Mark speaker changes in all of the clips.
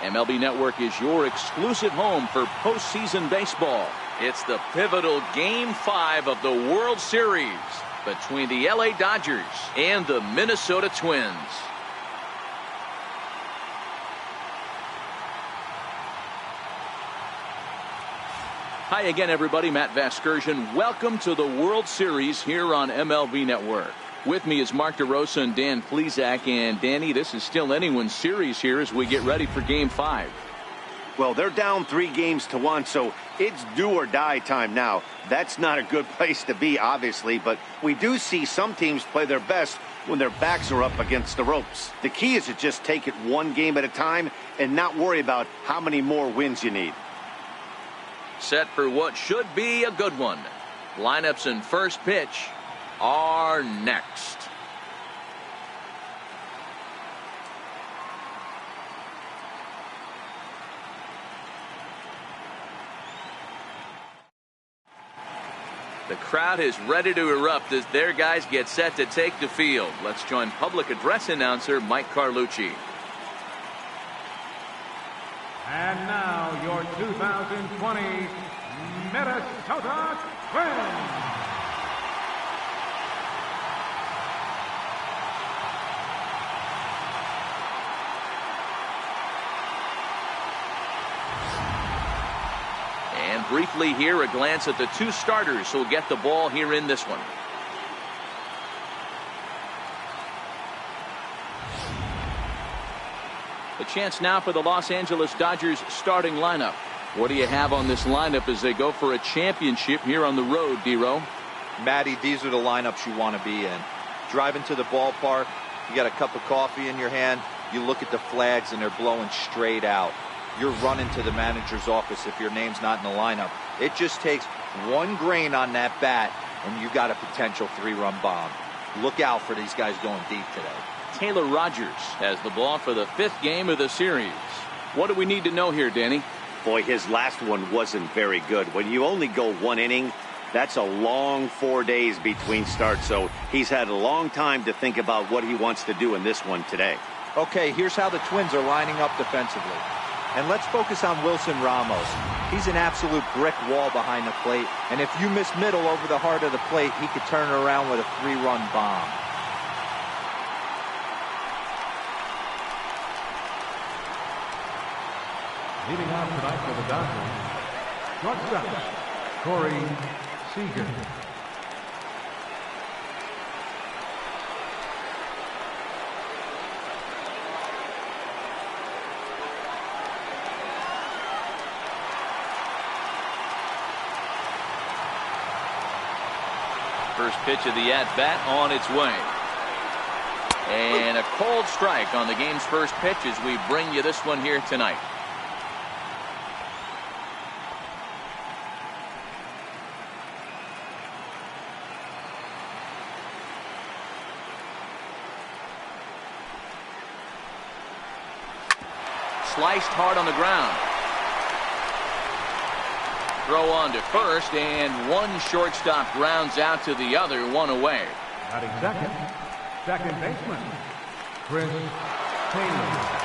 Speaker 1: MLB Network is your exclusive home for postseason baseball. It's the pivotal Game 5 of the World Series between the LA Dodgers and the Minnesota Twins. Hi again, everybody. Matt Vasgersian. Welcome to the World Series here on MLB Network. With me is Mark DeRosa and Dan Plesac. And Danny, this is still anyone's series here as we get ready for Game 5.
Speaker 2: Well, they're down 3-1, so it's do or die time now. That's not a good place to be, obviously, but we do see some teams play their best when their backs are up against the ropes. The key is to just take it one game at a time and not worry about how many more wins you need.
Speaker 1: Set for what should be a good one. Lineups and first pitch are next. The crowd is ready to erupt as their guys get set to take the field. Let's join public address announcer Mike Carlucci.
Speaker 3: And now your 2020 Minnesota Twins.
Speaker 1: And briefly here, a glance at the two starters who'll get the ball here in this one. A chance now for the Los Angeles Dodgers starting lineup. What do you have on this lineup as they go for a championship here on the road, D-Row?
Speaker 4: Matty, these are the lineups you want to be in. Driving to the ballpark, you got a cup of coffee in your hand, you look at the flags and they're blowing straight out. You're running to the manager's office if your name's not in the lineup. It just takes one grain on that bat and you got a potential 3-run bomb. Look out for these guys going deep today.
Speaker 1: Taylor Rogers has the ball for the 5th game of the series. What do we need to know here, Danny?
Speaker 2: Boy, his last one wasn't very good. When you only go one inning, that's a long 4 days between starts. So he's had a long time to think about what he wants to do in this one today.
Speaker 4: Okay, here's how the Twins are lining up defensively. And let's focus on Wilson Ramos. He's an absolute brick wall behind the plate. And if you miss middle over the heart of the plate, he could turn it around with a 3-run bomb.
Speaker 3: Leading off tonight for the Dodgers, shortstop, Corey Seager.
Speaker 1: First pitch of the at-bat on its way. And a cold strike on the game's first pitch as we bring you this one here tonight. Sliced hard on the ground. Throw on to first, and one shortstop grounds out to the other, one away.
Speaker 3: Batting second baseman, Chris Taylor.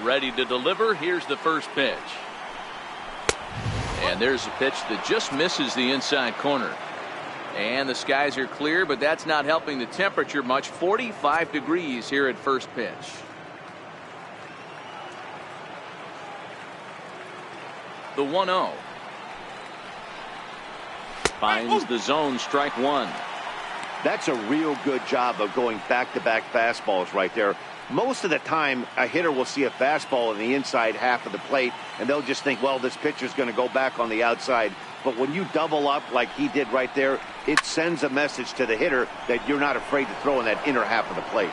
Speaker 1: Ready to deliver. Here's the first pitch. And there's a pitch that just misses the inside corner. And the skies are clear, but that's not helping the temperature much. 45 degrees here at first pitch. The 1-0. Finds the zone, strike one.
Speaker 2: That's a real good job of going back-to-back fastballs right there. Most of the time, a hitter will see a fastball in the inside half of the plate, and they'll just think, well, this pitcher's going to go back on the outside. But when you double up like he did right there, it sends a message to the hitter that you're not afraid to throw in that inner half of the plate.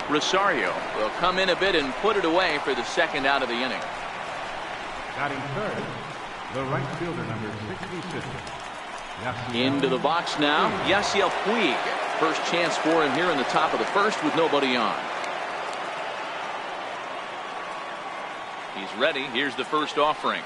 Speaker 1: Rosario will come in a bit and put it away for the second out of the inning.
Speaker 3: Batting third, the right fielder, number 66,
Speaker 1: Into the box now, Yasiel Puig. First chance for him here in the top of the first with nobody on. He's ready. Here's the first offering.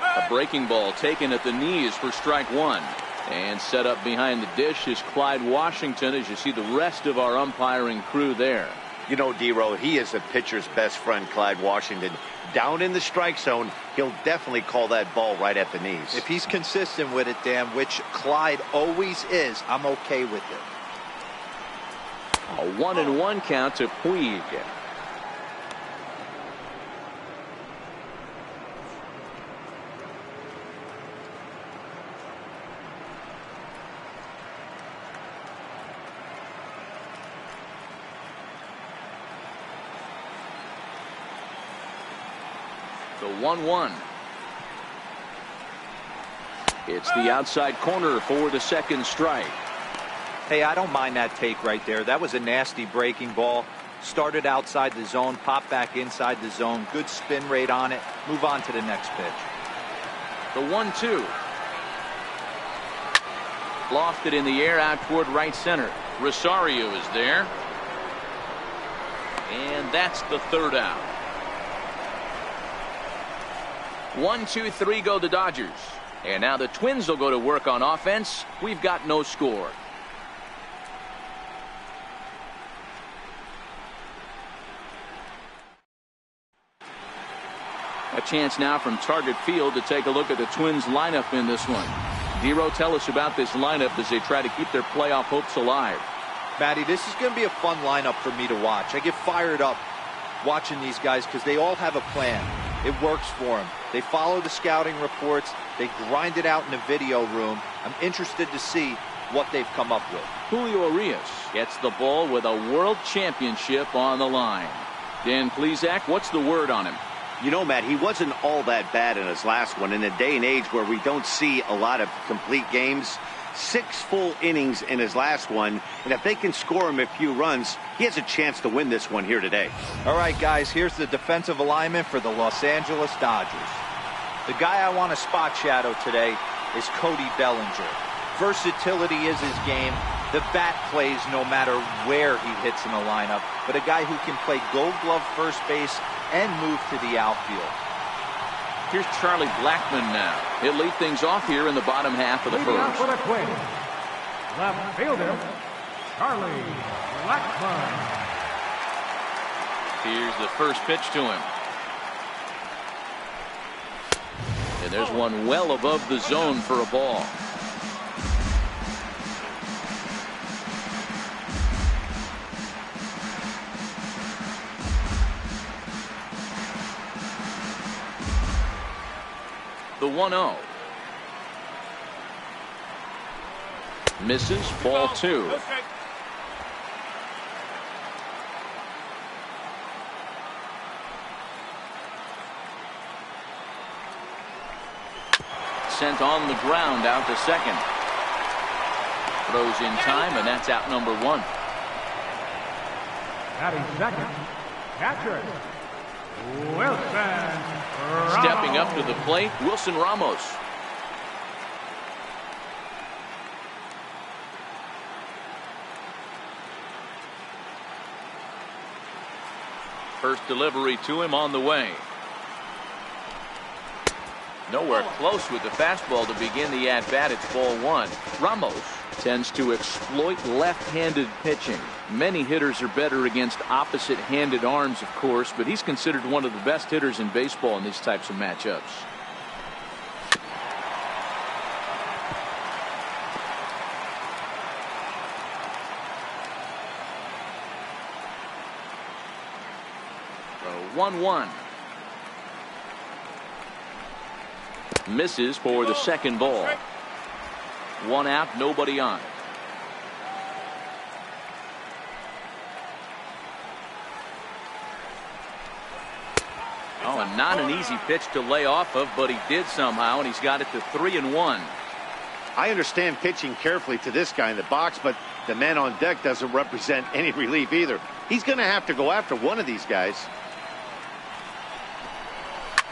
Speaker 1: A breaking ball taken at the knees for strike one. And set up behind the dish is Clyde Washington, as you see the rest of our umpiring crew there.
Speaker 2: You know, D-Row, he is a pitcher's best friend, Clyde Washington. Down in the strike zone, he'll definitely call that ball right at the knees.
Speaker 4: If he's consistent with it, Dan, which Clyde always is, I'm okay with it.
Speaker 1: A 1-1 count to Puig. The 1-1. It's the outside corner for the second strike.
Speaker 4: Hey, I don't mind that take right there. That was a nasty breaking ball. Started outside the zone, popped back inside the zone. Good spin rate on it. Move on to the next pitch.
Speaker 1: The 1-2. Lofted in the air out toward right center. Rosario is there. And that's the third out. 1-2-3 go the Dodgers. And now the Twins will go to work on offense. We've got no score. A chance now from Target Field to take a look at the Twins lineup in this one. D-Row, tell us about this lineup as they try to keep their playoff hopes alive.
Speaker 4: Matty, this is going to be a fun lineup for me to watch. I get fired up watching these guys because they all have a plan. It works for them. They follow the scouting reports. They grind it out in the video room. I'm interested to see what they've come up with.
Speaker 1: Julio Urias gets the ball with a world championship on the line. Dan Plesac, what's the word on him?
Speaker 2: You know, Matt, he wasn't all that bad in his last one. In a day and age where we don't see a lot of complete games, 6 full innings in his last one. And if they can score him a few runs, he has a chance to win this one here today.
Speaker 4: All right, guys, here's the defensive alignment for the Los Angeles Dodgers. The guy I want to spot shadow today is Cody Bellinger. Versatility is his game. The bat plays no matter where he hits in the lineup, but a guy who can play Gold Glove first base and move to the outfield.
Speaker 1: Here's Charlie Blackmon now. He'll lead things off here in the bottom half of the
Speaker 3: Leading out
Speaker 1: first.
Speaker 3: for the Twins, left fielder, Charlie Blackmon.
Speaker 1: Here's the first pitch to him. And there's one well above the zone for a ball. The 1-0. Misses, ball 2. Sent on the ground out to second. Throws in time, and that's out number 1.
Speaker 3: Batting second, catcher, Wilson Ramos.
Speaker 1: Stepping up to the plate, Wilson Ramos. First delivery to him on the way. Nowhere close with the fastball to begin the at-bat. It's ball 1. Ramos tends to exploit left-handed pitching. Many hitters are better against opposite-handed arms, of course, but he's considered one of the best hitters in baseball in these types of matchups. So 1-1. Misses for the second ball. 1 out, nobody on. Oh, and not an easy pitch to lay off of, but he did somehow, and he's got it to 3-1.
Speaker 2: I understand pitching carefully to this guy in the box, but the man on deck doesn't represent any relief either. He's going to have to go after one of these guys.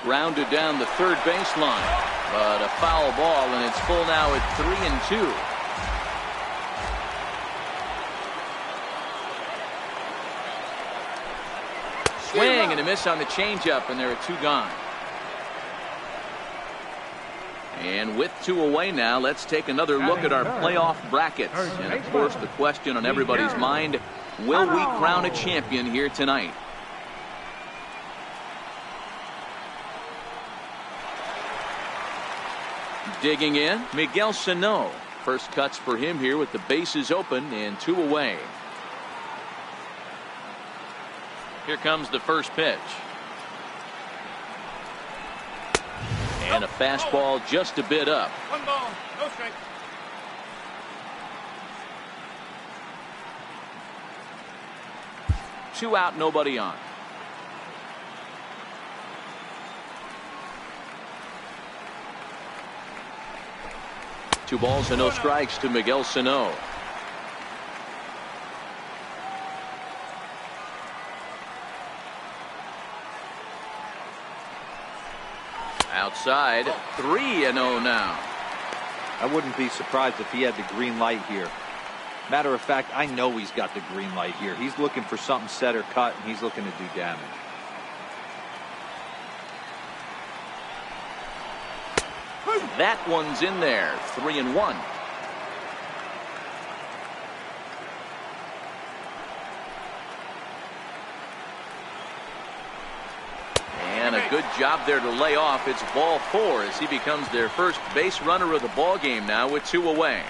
Speaker 1: Grounded down the third baseline. But a foul ball, and it's full now at 3-2. Swing and a miss on the changeup, and there are 2 gone. And with 2 away now, let's take another look at our playoff brackets. And of course, the question on everybody's mind, will we crown a champion here tonight? Digging in, Miguel Sano. First cuts for him here with the bases open and 2 away. Here comes the first pitch. And a fastball just a bit up.
Speaker 5: 1 ball, no strike.
Speaker 1: Two out, nobody on. Two balls and no strikes to Miguel Sano. Outside, 3-0 now.
Speaker 4: I wouldn't be surprised if he had the green light here. Matter of fact, I know he's got the green light here. He's looking for something set or cut, and he's looking to do damage.
Speaker 1: That one's in there. 3-1. And a good job there to lay off. It's ball 4 as he becomes their first base runner of the ball game now with 2 away.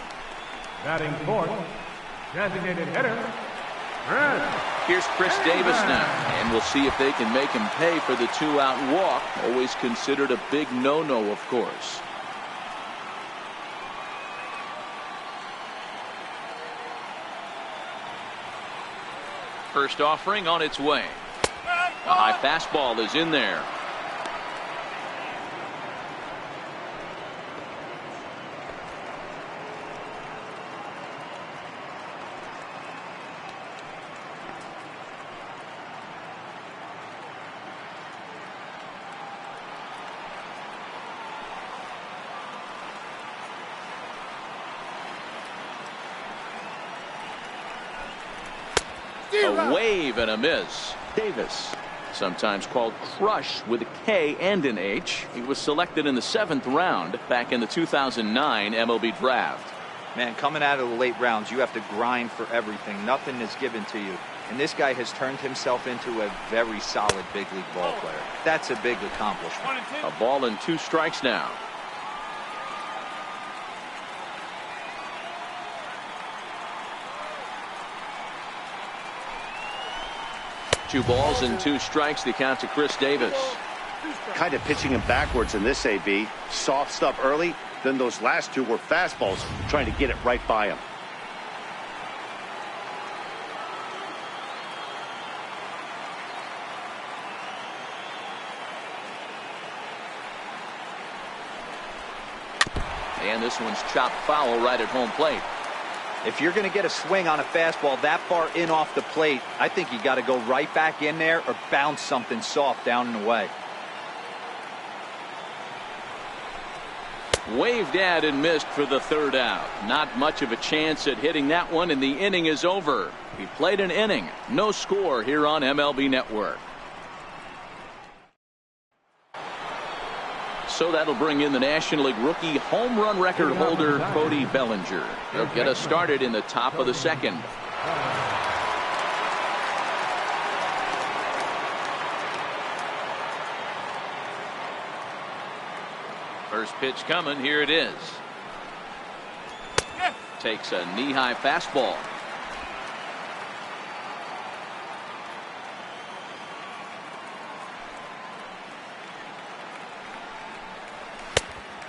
Speaker 3: Batting fourth, designated hitter, Chris.
Speaker 1: Here's Chris Davis now, and we'll see if they can make him pay for the 2-out walk. Always considered a big no-no, of course. First offering on its way. A high fastball is in there. A wave and a miss. Davis, sometimes called Crush with a K and an H. He was selected in the 7th round back in the 2009 MLB draft.
Speaker 4: Man, coming out of the late rounds, you have to grind for everything. Nothing is given to you. And this guy has turned himself into a very solid big league ball player. That's a big accomplishment.
Speaker 1: A ball and 2 strikes now. Two balls and 2 strikes. The count to Chris Davis.
Speaker 2: Kind of pitching him backwards in this AB. Soft stuff early, then those last 2 were fastballs, trying to get it right by him.
Speaker 1: And this one's chopped foul right at home plate.
Speaker 4: If you're going to get a swing on a fastball that far in off the plate, I think you got to go right back in there or bounce something soft down and away.
Speaker 1: Waved at and missed for the 3rd out. Not much of a chance at hitting that one, and the inning is over. He played an inning. No score here on MLB Network. So that'll bring in the National League rookie home run record holder Cody Bellinger. He'll get us started in the top of the 2nd. First pitch coming. Here it is. Takes a knee-high fastball.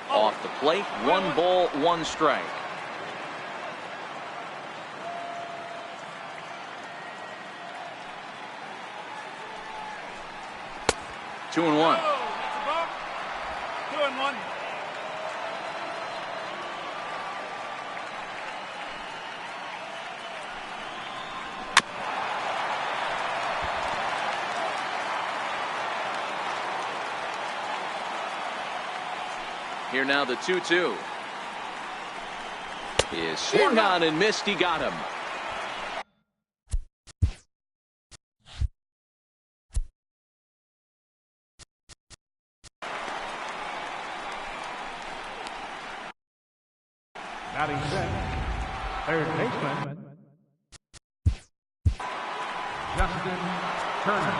Speaker 1: Off the plate, 1 ball, 1 strike. Two and one.
Speaker 5: 2-1.
Speaker 1: Here now the 2-2. Is swung on and missed. He got him.
Speaker 3: Batting set, third baseman, Justin Turner.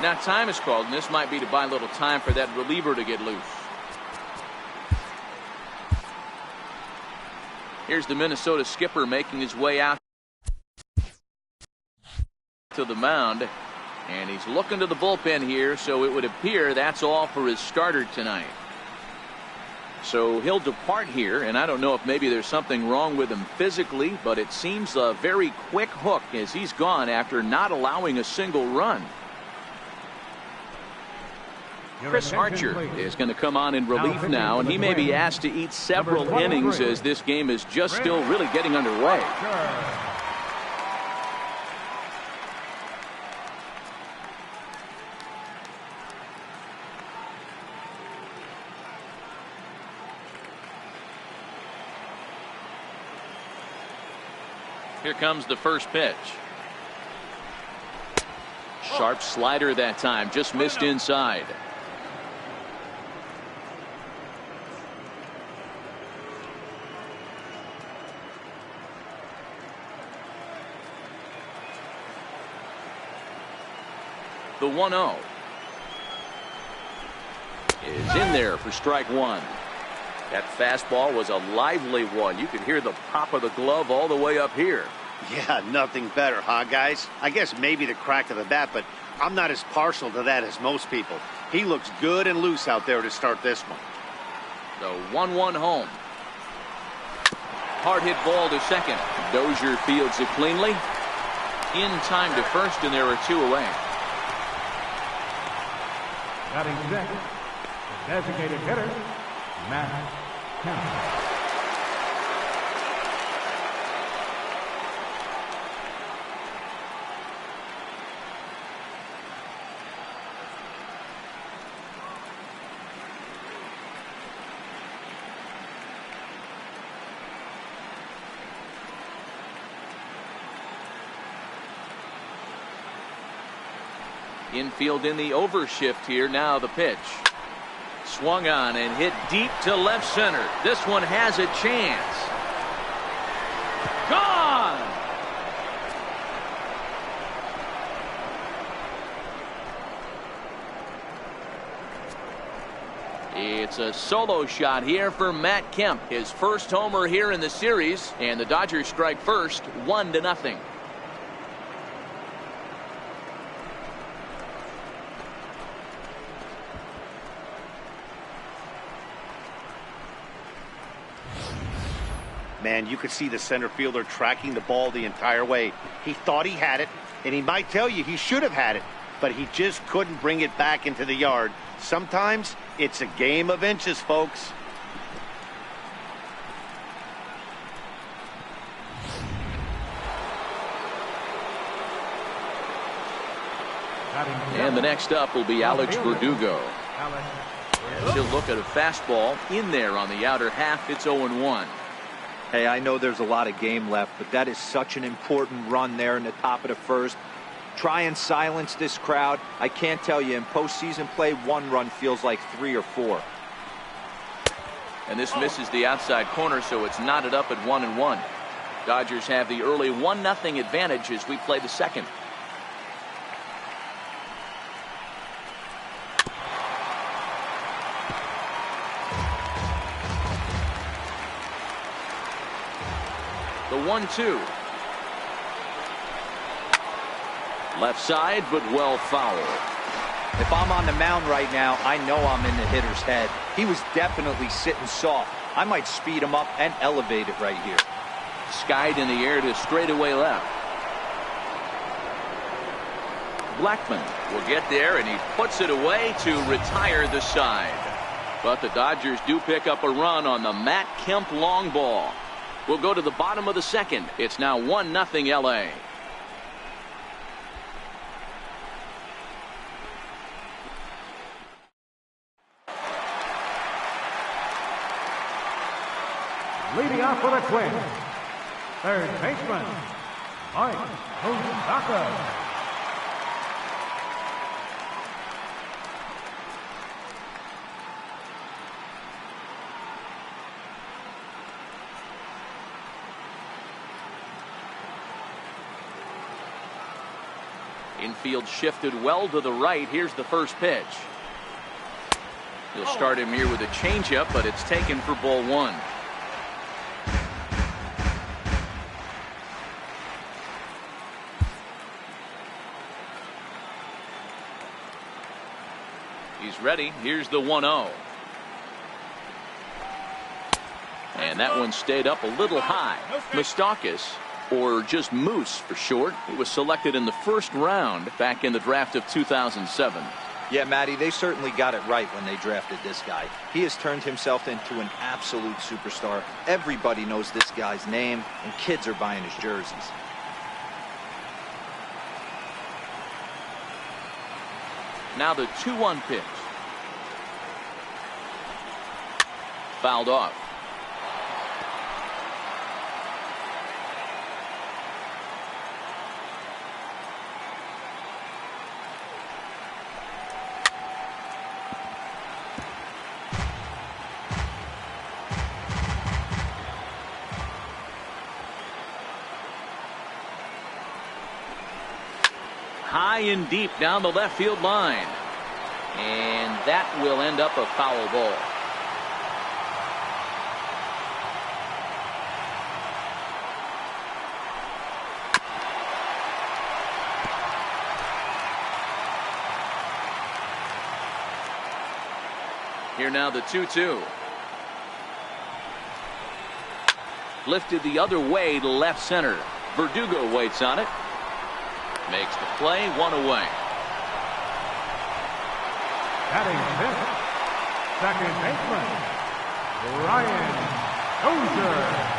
Speaker 1: Now time is called, and this might be to buy a little time for that reliever to get loose. Here's the Minnesota skipper making his way out to the mound. And he's looking to the bullpen here, so it would appear that's all for his starter tonight. So he'll depart here, and I don't know if maybe there's something wrong with him physically, but it seems a very quick hook as he's gone after not allowing a single run. Chris Archer is going to come on in relief now, and he may be asked to eat several innings as this game is just still really getting underway. Here comes the first pitch. Sharp slider that time, just missed inside. The 1-0 is in there for strike one. That fastball was a lively one. You could hear the pop of the glove all the way up here.
Speaker 2: Yeah, nothing better, huh, guys? I guess maybe the crack of the bat, but I'm not as partial to that as most people. He looks good and loose out there to start this one.
Speaker 1: The 1-1 home. Hard hit ball to second. Dozier fields it cleanly. In time to first, and there are two away.
Speaker 3: Batting second, the designated hitter, Matt Kemp.
Speaker 1: Infield in the overshift here. Now the pitch. Swung on and hit deep to left center. This one has a chance. Gone! It's a solo shot here for Matt Kemp. His first homer here in the series, and the Dodgers strike first, 1-0.
Speaker 2: Man, you could see the center fielder tracking the ball the entire way. He thought he had it, and he might tell you he should have had it, but he just couldn't bring it back into the yard. Sometimes it's a game of inches, folks.
Speaker 1: And the next up will be Alex Verdugo. He'll look at a fastball in there on the outer half. It's 0-1.
Speaker 4: Hey, I know there's a lot of game left, but that is such an important run there in the top of the first. Try and silence this crowd. I can't tell you, in postseason play, one run feels like 3 or 4.
Speaker 1: And this misses the outside corner, so it's knotted up at 1-1. Dodgers have the early 1-0 advantage as we play the second. The 1-2. Left side, but well fouled.
Speaker 4: If I'm on the mound right now, I know I'm in the hitter's head. He was definitely sitting soft. I might speed him up and elevate it right here.
Speaker 1: Skied in the air to straightaway left. Blackman will get there, and he puts it away to retire the side. But the Dodgers do pick up a run on the Matt Kemp long ball. We'll go to the bottom of the second. It's now 1-0 LA.
Speaker 3: Leading off for the Twins, third baseman, Mike Moustakas.
Speaker 1: Infield shifted well to the right. Here's the first pitch. He'll start him here with a changeup, but it's taken for ball one. He's ready. Here's the 1-0. And that one stayed up a little high. Moustakas, or just Moose for short, he was selected in the first round back in the draft of 2007.
Speaker 4: Yeah, Matty, they certainly got it right when they drafted this guy. He has turned himself into an absolute superstar. Everybody knows this guy's name, and kids are buying his jerseys.
Speaker 1: Now the 2-1 pitch. Fouled off. High and deep down the left field line. And that will end up a foul ball. Here now the 2-2. Lifted the other way to left center. Verdugo waits on it. Makes the play, one away.
Speaker 3: Batting fifth, second baseman, Ryan Dozier.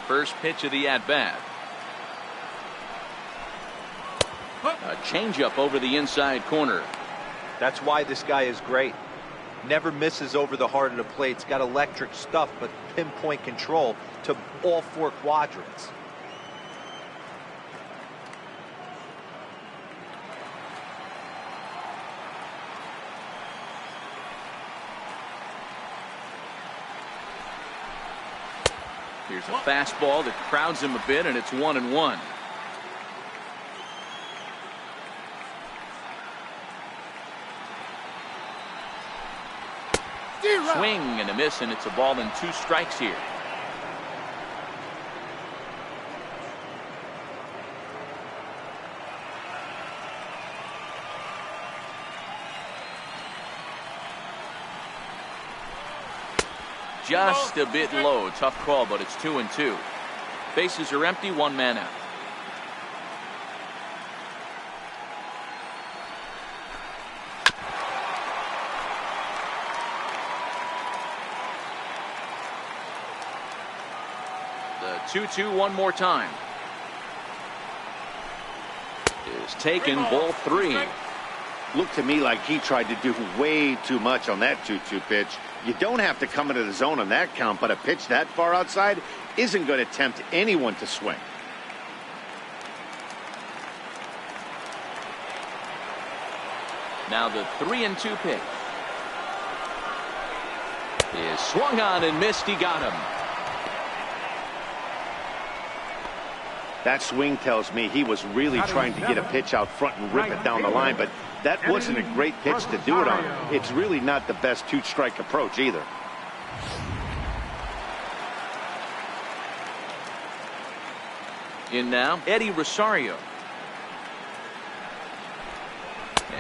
Speaker 1: First pitch of the at-bat. A changeup over the inside corner.
Speaker 4: That's why this guy is great. Never misses over the heart of the plate. He's got electric stuff, but pinpoint control to all four quadrants.
Speaker 1: Here's a fastball that crowds him a bit, and it's 1-1. Swing and a miss, and it's a ball and 2 strikes here. Just a bit low. Tough call, but it's 2-2. Bases are empty, 1 man out. The 2-2 one more time. Is taken, ball 3.
Speaker 2: Looked to me like he tried to do way too much on that 2-2 pitch. You don't have to come into the zone on that count, but a pitch that far outside isn't going to tempt anyone to swing.
Speaker 1: Now the 3-2 pitch is swung on and missed. He got him.
Speaker 2: That swing tells me he was really trying to get a pitch out front and rip it down the line, but that wasn't a great pitch to do it on. It's really not the best 2-strike approach either.
Speaker 1: In now, Eddie Rosario.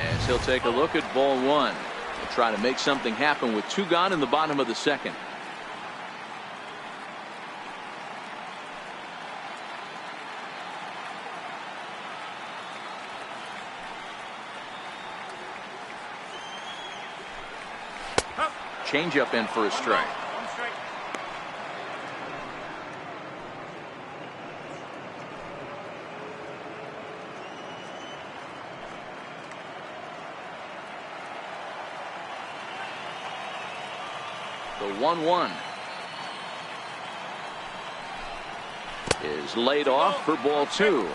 Speaker 1: As he'll take a look at ball 1. He'll try to make something happen with 2 gone in the bottom of the second. changeup in for a strike. The 1-1 is laid off for ball 2.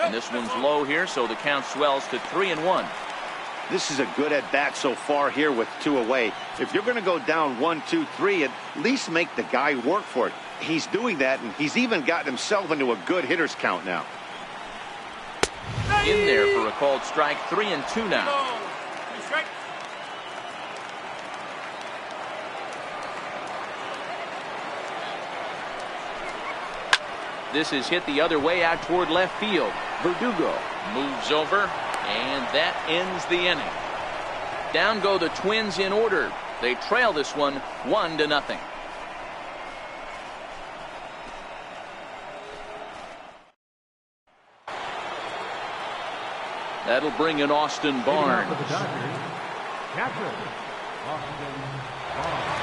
Speaker 1: And this one's low here, so the count swells to 3-1.
Speaker 2: This is a good at bat so far here with 2 away. If you're going to go down 1-2-3, at least make the guy work for it. He's doing that, and he's even gotten himself into a good hitter's count now.
Speaker 1: In there for a called strike. 3-2 now. This is hit the other way out toward left field. Verdugo moves over, and that ends the inning. Down go the Twins in order. They trail this one 1-0. That'll bring in Austin Barnes.
Speaker 3: For the Dodgers, catcher, Austin Barnes.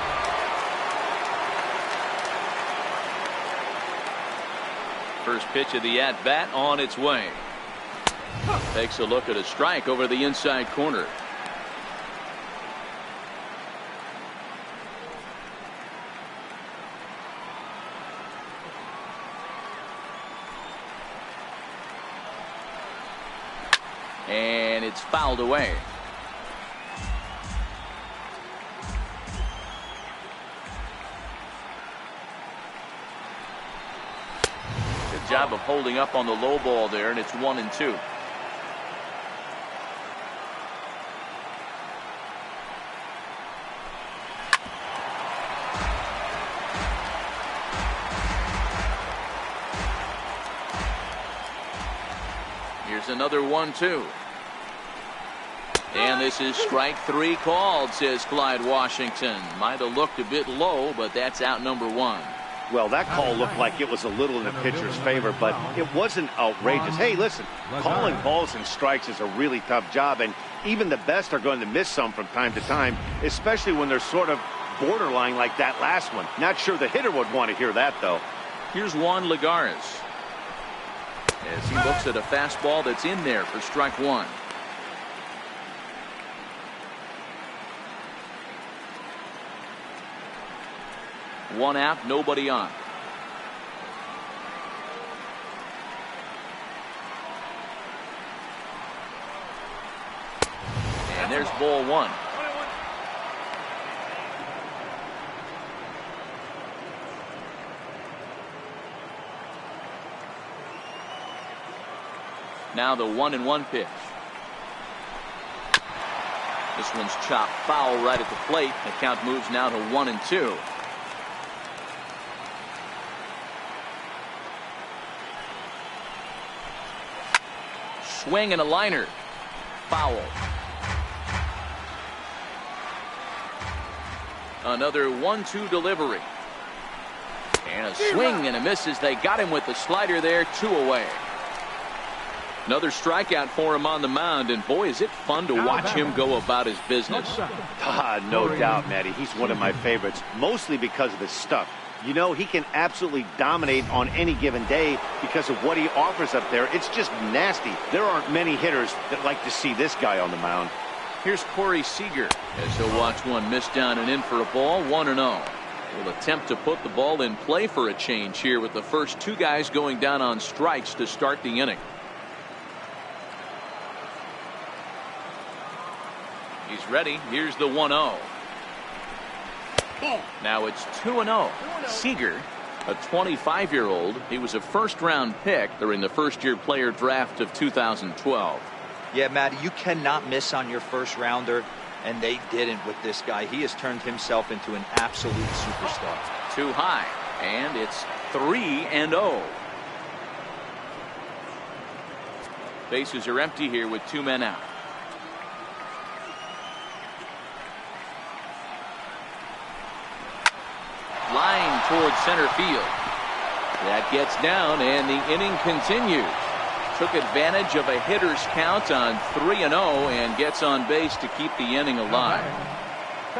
Speaker 1: First pitch of the at-bat on its way. Takes a look at a strike over the inside corner. And it's fouled away. Good job of holding up on the low ball there, and it's 1-2. Here's another 1-2. And this is strike 3 called, says Clyde Washington. Might have looked a bit low, but that's out number 1.
Speaker 2: Well, that call looked like it was a little in the pitcher's favor, but it wasn't outrageous. Hey, listen, calling balls and strikes is a really tough job, and even the best are going to miss some from time to time, especially when they're sort of borderline like that last one. Not sure the hitter would want to hear that, though.
Speaker 1: Here's Juan Lagares as he looks at a fastball that's in there for strike 1. One out, nobody on. And there's ball 1. Now the 1-1 pitch. This one's chopped foul right at the plate. The count moves now to 1-2. Swing and a liner. Foul. Another 1-2 delivery. And a swing and a miss as they got him with the slider there. 2 away. Another strikeout for him on the mound, and boy, is it fun to watch him go about his business.
Speaker 2: No doubt, Matty. He's one of my favorites, mostly because of his stuff. You know, he can absolutely dominate on any given day because of what he offers up there. It's just nasty. There aren't many hitters that like to see this guy on the mound.
Speaker 1: Here's Corey Seager as he'll watch one miss down and in for a ball. 1-0. Will attempt to put the ball in play for a change here with the first 2 guys going down on strikes to start the inning. He's ready. Here's the 1-0. Now it's 2-0. Seager, a 25-year-old. He was a first-round pick during the first-year player draft of 2012.
Speaker 4: Yeah, Matty, you cannot miss on your first rounder, and they didn't with this guy. He has turned himself into an absolute superstar.
Speaker 1: Too high, and it's 3-0. Bases are empty here with 2 men out. Line towards center field. That gets down, and the inning continues. Took advantage of a hitter's count on 3-0 and gets on base to keep the inning alive.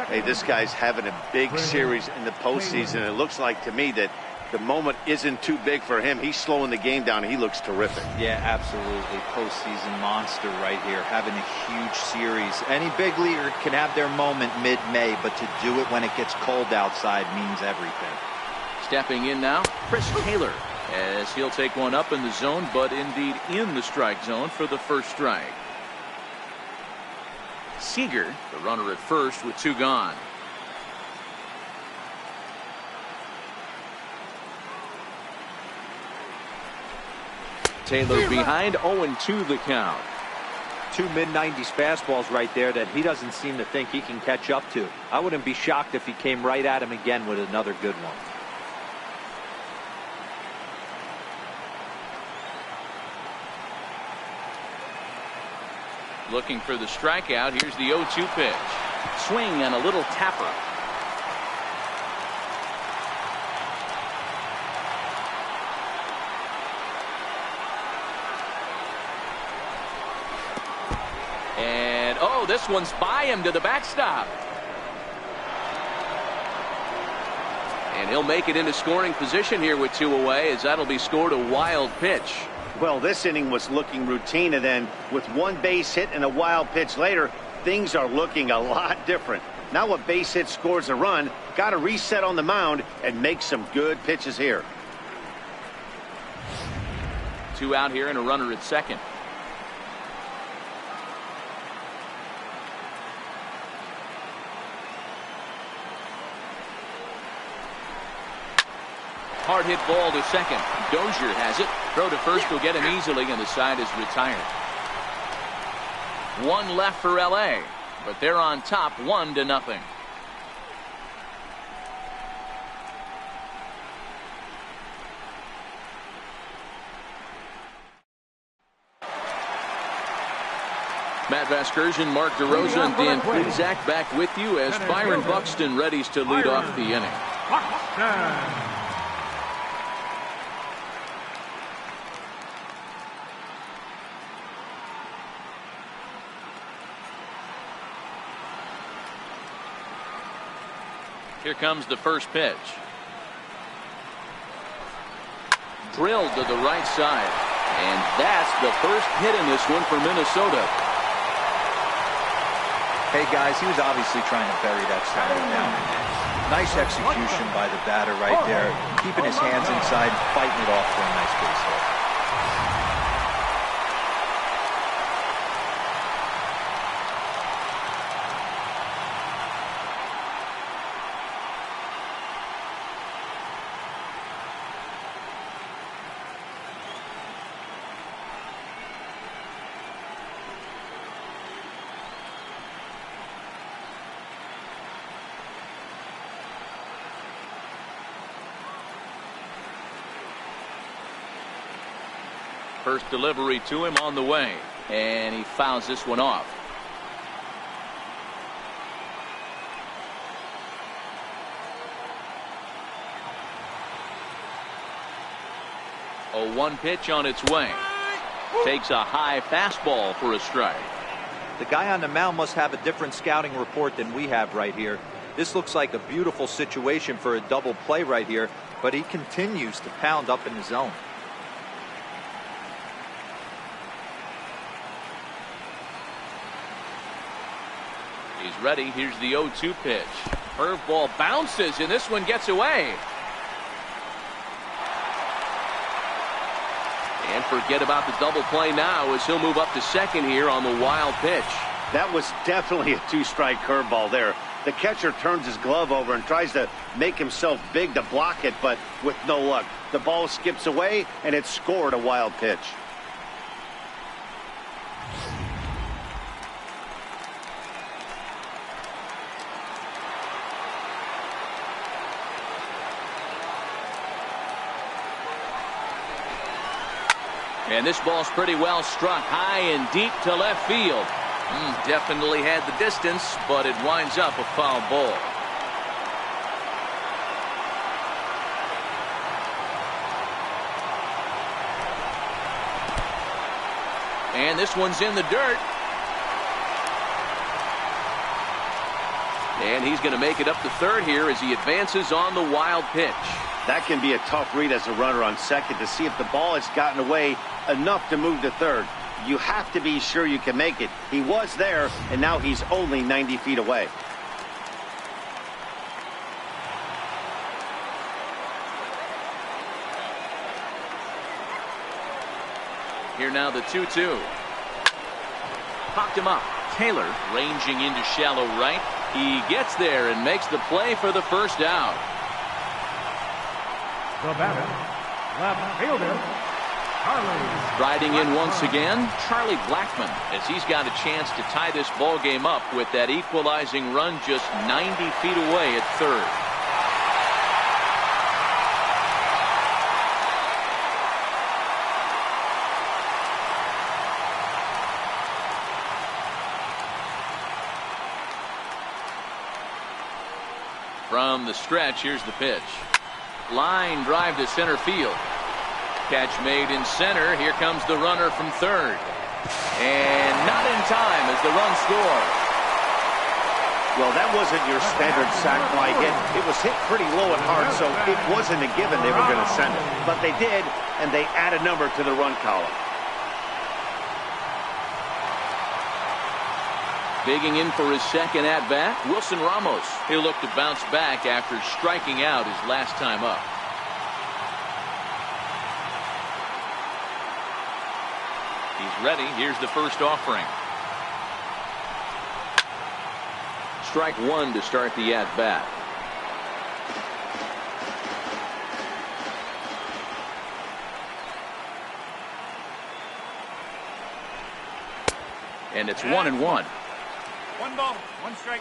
Speaker 2: Hey, this guy's having a big series in the postseason. It looks like to me that the moment isn't too big for him. He's slowing the game down. He looks terrific.
Speaker 4: Yeah, absolutely. Postseason monster right here, having a huge series. Any big leaguer can have their moment mid-May, but to do it when it gets cold outside means everything.
Speaker 1: Stepping in now, Chris Taylor, as he'll take one up in the zone, but indeed in the strike zone for the first strike. Seager, the runner at first with 2 gone. Taylor behind, 0-2 the count.
Speaker 4: 2 mid-90s fastballs right there that he doesn't seem to think he can catch up to. I wouldn't be shocked if he came right at him again with another good one.
Speaker 1: Looking for the strikeout. Here's the 0-2 pitch. Swing and a little tapper. And oh, this one's by him to the backstop. And he'll make it into scoring position here with 2 away, as that'll be scored a wild pitch.
Speaker 2: Well, this inning was looking routine, and then with 1 base hit and a wild pitch later, things are looking a lot different. Now a base hit scores a run, got to reset on the mound and make some good pitches here.
Speaker 1: 2 out here and a runner at second. Hard hit ball to second. Dozier has it. Throw to first will get him easily, and the side is retired. 1 left for LA, but they're on top 1-0. Matt Vasgersian, Mark DeRosa, and Dan Plesac back with you as Byron Buxton readies to lead off the inning. Here comes the first pitch. Drilled to the right side. And that's the first hit in this one for Minnesota.
Speaker 4: Hey, guys, he was obviously trying to bury that slider down. Nice execution by the batter right there. Keeping his hands inside, fighting it off for a nice base hit.
Speaker 1: First delivery to him on the way, and he fouls this one off. A 1 pitch on its way. Takes a high fastball for a strike.
Speaker 4: The guy on the mound must have a different scouting report than we have right here. This looks like a beautiful situation for a double play right here, but he continues to pound up in the zone.
Speaker 1: He's ready. Here's the 0-2 pitch. Curveball bounces, and this one gets away. And forget about the double play now as he'll move up to second here on the wild pitch.
Speaker 2: That was definitely a 2-strike curveball there. The catcher turns his glove over and tries to make himself big to block it, but with no luck. The ball skips away, and it's scored a wild pitch.
Speaker 1: And this ball's pretty well struck high and deep to left field. Definitely had the distance, but it winds up a foul ball. And this one's in the dirt. And he's going to make it up to third here as he advances on the wild pitch.
Speaker 2: That can be a tough read as a runner on second to see if the ball has gotten away enough to move to third. You have to be sure you can make it. He was there, and now he's only 90 feet away.
Speaker 1: Here now the 2-2. Popped him up. Taylor ranging into shallow right. He gets there and makes the play for the first out.
Speaker 3: The batter, left fielder, Charlie.
Speaker 1: Riding in once again, Charlie Blackmon, as he's got a chance to tie this ball game up with that equalizing run just 90 feet away at third. From the stretch, here's the pitch. Line drive to center field. Catch made in center. Here comes the runner from third. And not in time as the run scores.
Speaker 2: Well, that wasn't your standard sac fly hit. It was hit pretty low and hard, so it wasn't a given they were going to send it. But they did, and they add a number to the run column.
Speaker 1: Digging in for his second at-bat, Wilson Ramos. He'll look to bounce back after striking out his last time up. He's ready. Here's the first offering. Strike one to start the at-bat. And it's 1-1.
Speaker 5: 1 ball, 1 strike.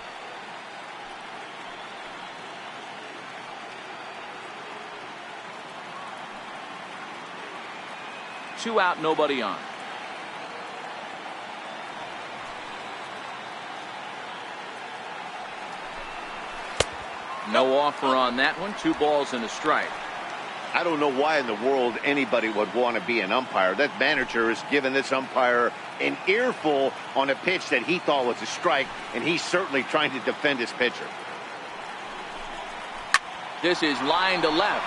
Speaker 1: Two out, nobody on. No offer on that one. 2 balls and a strike.
Speaker 2: I don't know why in the world anybody would want to be an umpire. That manager has given this umpire an earful on a pitch that he thought was a strike, and he's certainly trying to defend his pitcher.
Speaker 1: This is line to left.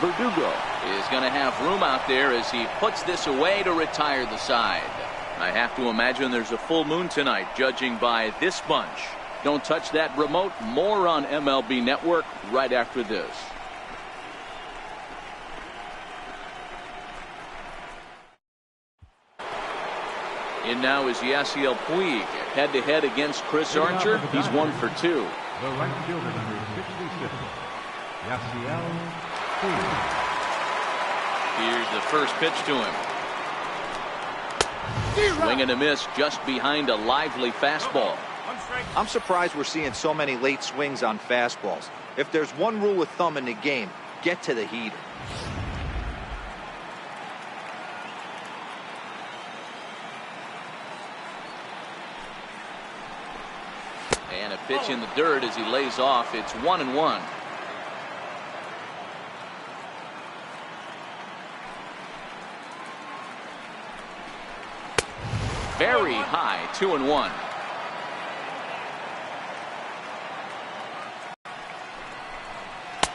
Speaker 1: Verdugo is going to have room out there as he puts this away to retire the side. I have to imagine there's a full moon tonight, judging by this bunch. Don't touch that remote. More on MLB Network right after this. In now is Yasiel Puig, head-to-head against Chris Archer. He's 1 for 2.
Speaker 3: The right fielder, number 66, Yasiel Puig.
Speaker 1: Here's the first pitch to him. Swing and a miss just behind a lively fastball.
Speaker 4: I'm surprised we're seeing so many late swings on fastballs. If there's one rule of thumb in the game, get to the heater.
Speaker 1: And a pitch in the dirt as he lays off. It's 1-1. Very high, 2-1.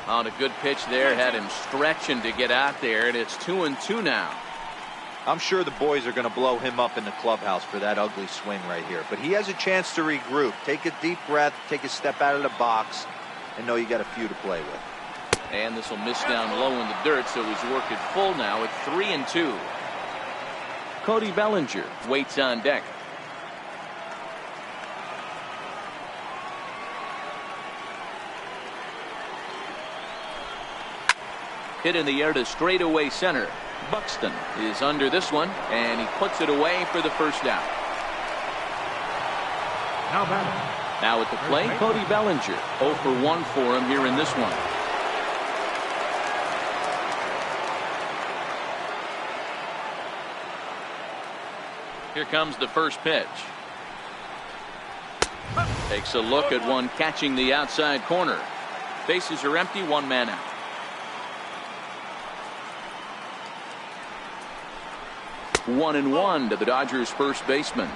Speaker 1: On a good pitch there, had him stretching to get out there, and it's 2-2 now.
Speaker 4: I'm sure the boys are going to blow him up in the clubhouse for that ugly swing right here. But he has a chance to regroup. Take a deep breath, take a step out of the box, and know you got a few to play with.
Speaker 1: And this will miss down low in the dirt, so he's worked it full now at 3-2. Cody Bellinger waits on deck. Hit in the air to straightaway center. Buxton is under this one, and he puts it away for the first out. Now at the plate, Cody Bellinger. 0 for 1 for him here in this one. Here comes the first pitch. Takes a look at one catching the outside corner. Bases are empty, 1 man out. 1-1 to the Dodgers first baseman.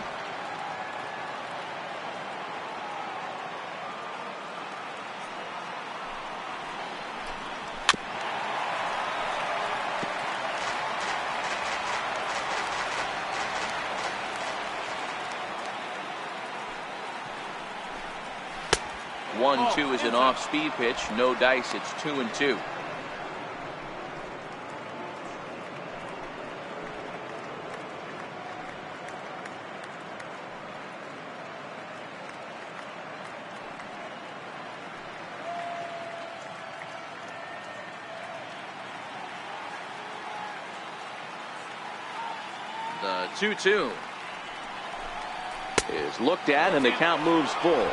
Speaker 1: One-two is an off-speed pitch. No dice. It's 2-2. The 2-2 is looked at, and the count moves full.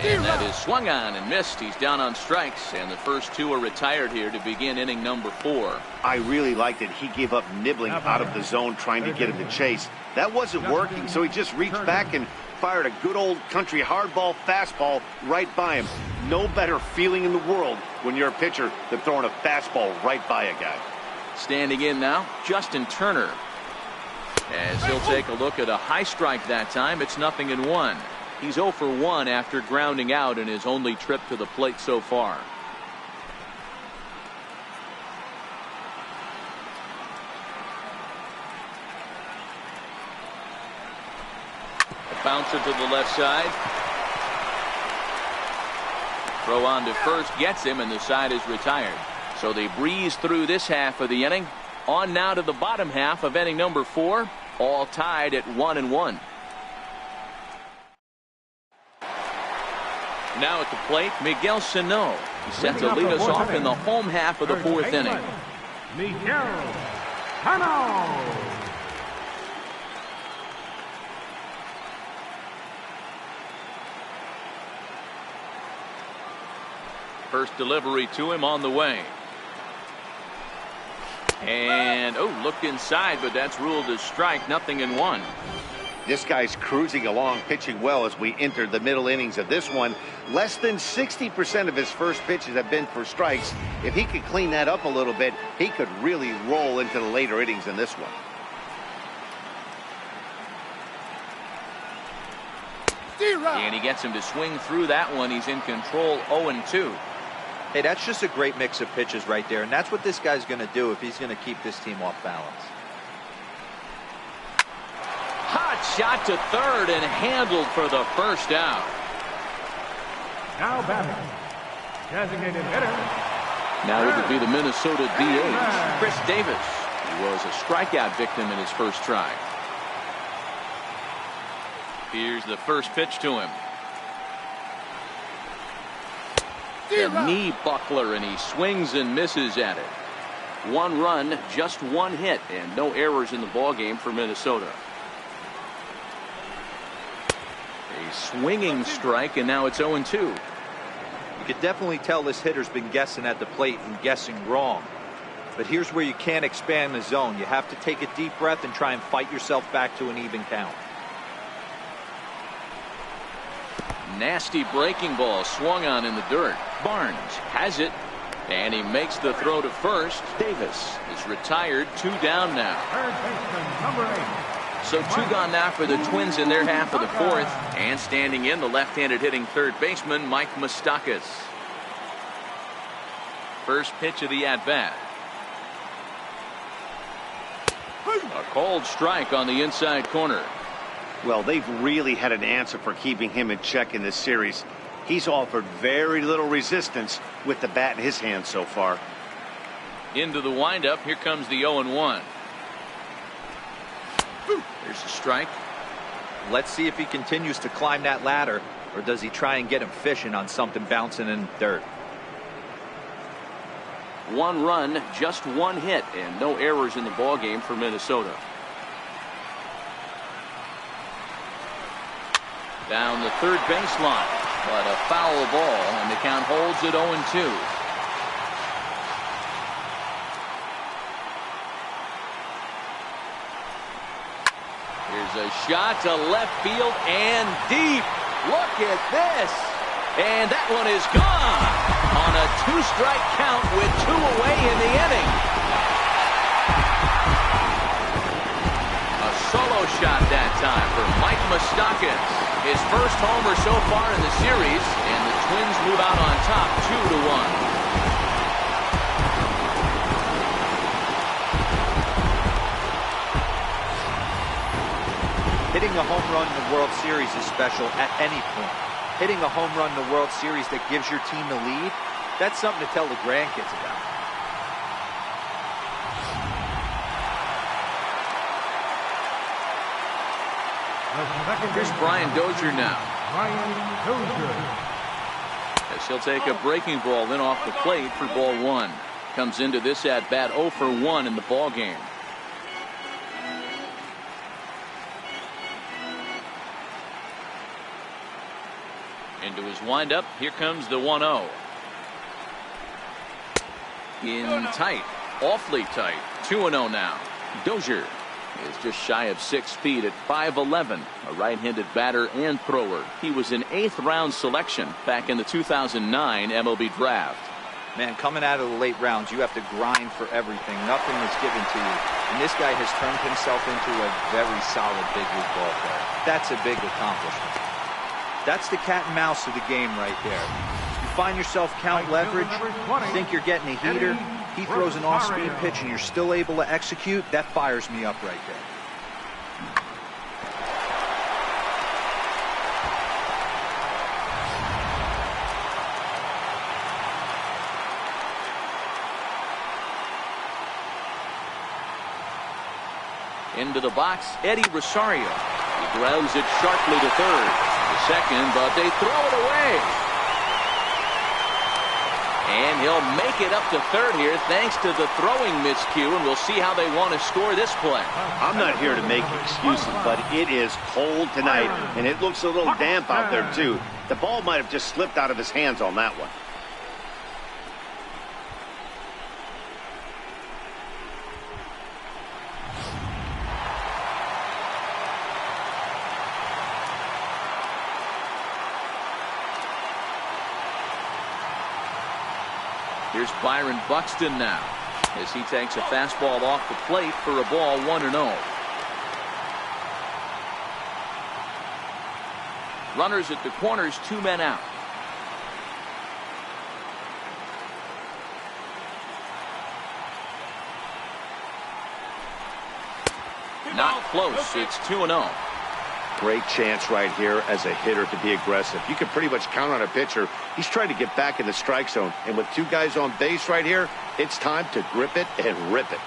Speaker 1: And that is swung on and missed. He's down on strikes, and the first two are retired here to begin inning number 4.
Speaker 2: I really liked it. He gave up nibbling out of the zone trying to get him to chase. That wasn't working, so he just reached back and fired a good old country hardball fastball right by him. No better feeling in the world when you're a pitcher than throwing a fastball right by a guy.
Speaker 1: Standing in now, Justin Turner. As he'll take a look at a high strike that time. It's 0-1. He's 0 for 1 after grounding out in his only trip to the plate so far. A bouncer to the left side. Throw on to first gets him, and the side is retired. So they breeze through this half of the inning. On now to the bottom half of inning number 4. All tied at 1-1. Now at the plate, Miguel Sano. He's set to lead us off in the home half of the 4th inning.
Speaker 3: Miguel Sano.
Speaker 1: First delivery to him on the way. And, looked inside, but that's ruled as strike. 0-1.
Speaker 2: This guy's cruising along, pitching well as we enter the middle innings of this one. Less than 60% of his first pitches have been for strikes. If he could clean that up a little bit, he could really roll into the later innings in this one.
Speaker 1: And he gets him to swing through that one. He's in control. 0-2.
Speaker 4: Hey, that's just a great mix of pitches right there, and that's what this guy's going to do if he's going to keep this team off balance.
Speaker 1: Hot shot to third and handled for the first out.
Speaker 3: Now batting, designated hitter.
Speaker 1: Now it would be the Minnesota DH, Chris Davis. He was a strikeout victim in his first try. Here's the first pitch to him. The knee buckler, and he swings and misses at it. 1 run, just 1 hit, and no errors in the ballgame for Minnesota. A swinging strike, and now it's 0-2.
Speaker 4: You could definitely tell this hitter's been guessing at the plate and guessing wrong. But here's where you can't expand the zone. You have to take a deep breath and try and fight yourself back to an even count.
Speaker 1: Nasty breaking ball swung on in the dirt. Barnes has it, and he makes the throw to first. Davis is retired. 2 down now.
Speaker 3: Third baseman, number 8.
Speaker 1: So 2 gone now for the Twins in their half of the 4th. And standing in, the left-handed hitting third baseman, Mike Moustakas. First pitch of the at-bat. A cold strike on the inside corner.
Speaker 2: Well, they've really had an answer for keeping him in check in this series. He's offered very little resistance with the bat in his hand so far.
Speaker 1: Into the windup. Here comes the 0-1. There's a strike.
Speaker 4: Let's see if he continues to climb that ladder, or does he try and get him fishing on something bouncing in the dirt.
Speaker 1: 1 run, just 1 hit, and no errors in the ballgame for Minnesota. Down the third baseline, but a foul ball, and the count holds at 0-2. Here's a shot to left field and deep. Look at this. And that one is gone on a 2-strike count with 2 away in the inning. A solo shot that time for Mike Moustakas. His first homer so far in the series, and the Twins move out on top 2-1.
Speaker 4: Hitting a home run in the World Series is special at any point. Hitting a home run in the World Series that gives your team the lead, that's something to tell the grandkids about.
Speaker 1: Here's Brian Dozier now.
Speaker 3: Brian Dozier.
Speaker 1: As he'll take a breaking ball in off the plate for ball 1. Comes into this at bat 0 for 1 in the ball game. Into his windup. Here comes the 1-0. In tight. Awfully tight. 2-0 now. Dozier is just shy of 6 feet at 5'11", a right-handed batter and thrower. He was an 8th-round selection back in the 2009 MLB draft.
Speaker 4: Man, coming out of the late rounds, you have to grind for everything. Nothing is given to you. And this guy has turned himself into a very solid big league ball player. That's a big accomplishment. That's the cat and mouse of the game right there. You find yourself count leverage, think you're getting a heater, he throws an off-speed pitch and you're still able to execute, that fires me up right there.
Speaker 1: Into the box, Eddie Rosario. He grounds it sharply to third. The second, but they throw it away. And he'll make it up to third here thanks to the throwing miscue, and we'll see how they want to score this play.
Speaker 2: I'm not here to make excuses, but it is cold tonight, and it looks a little damp out there, too. The ball might have just slipped out of his hands on that one.
Speaker 1: Here's Byron Buxton now as he takes a fastball off the plate for a ball 1-0. Runners at the corners, 2 men out. Not close. It's 2-0.
Speaker 2: Great chance right here as a hitter to be aggressive. You can pretty much count on a pitcher. He's trying to get back in the strike zone. And with 2 guys on base right here, it's time to grip it and rip it.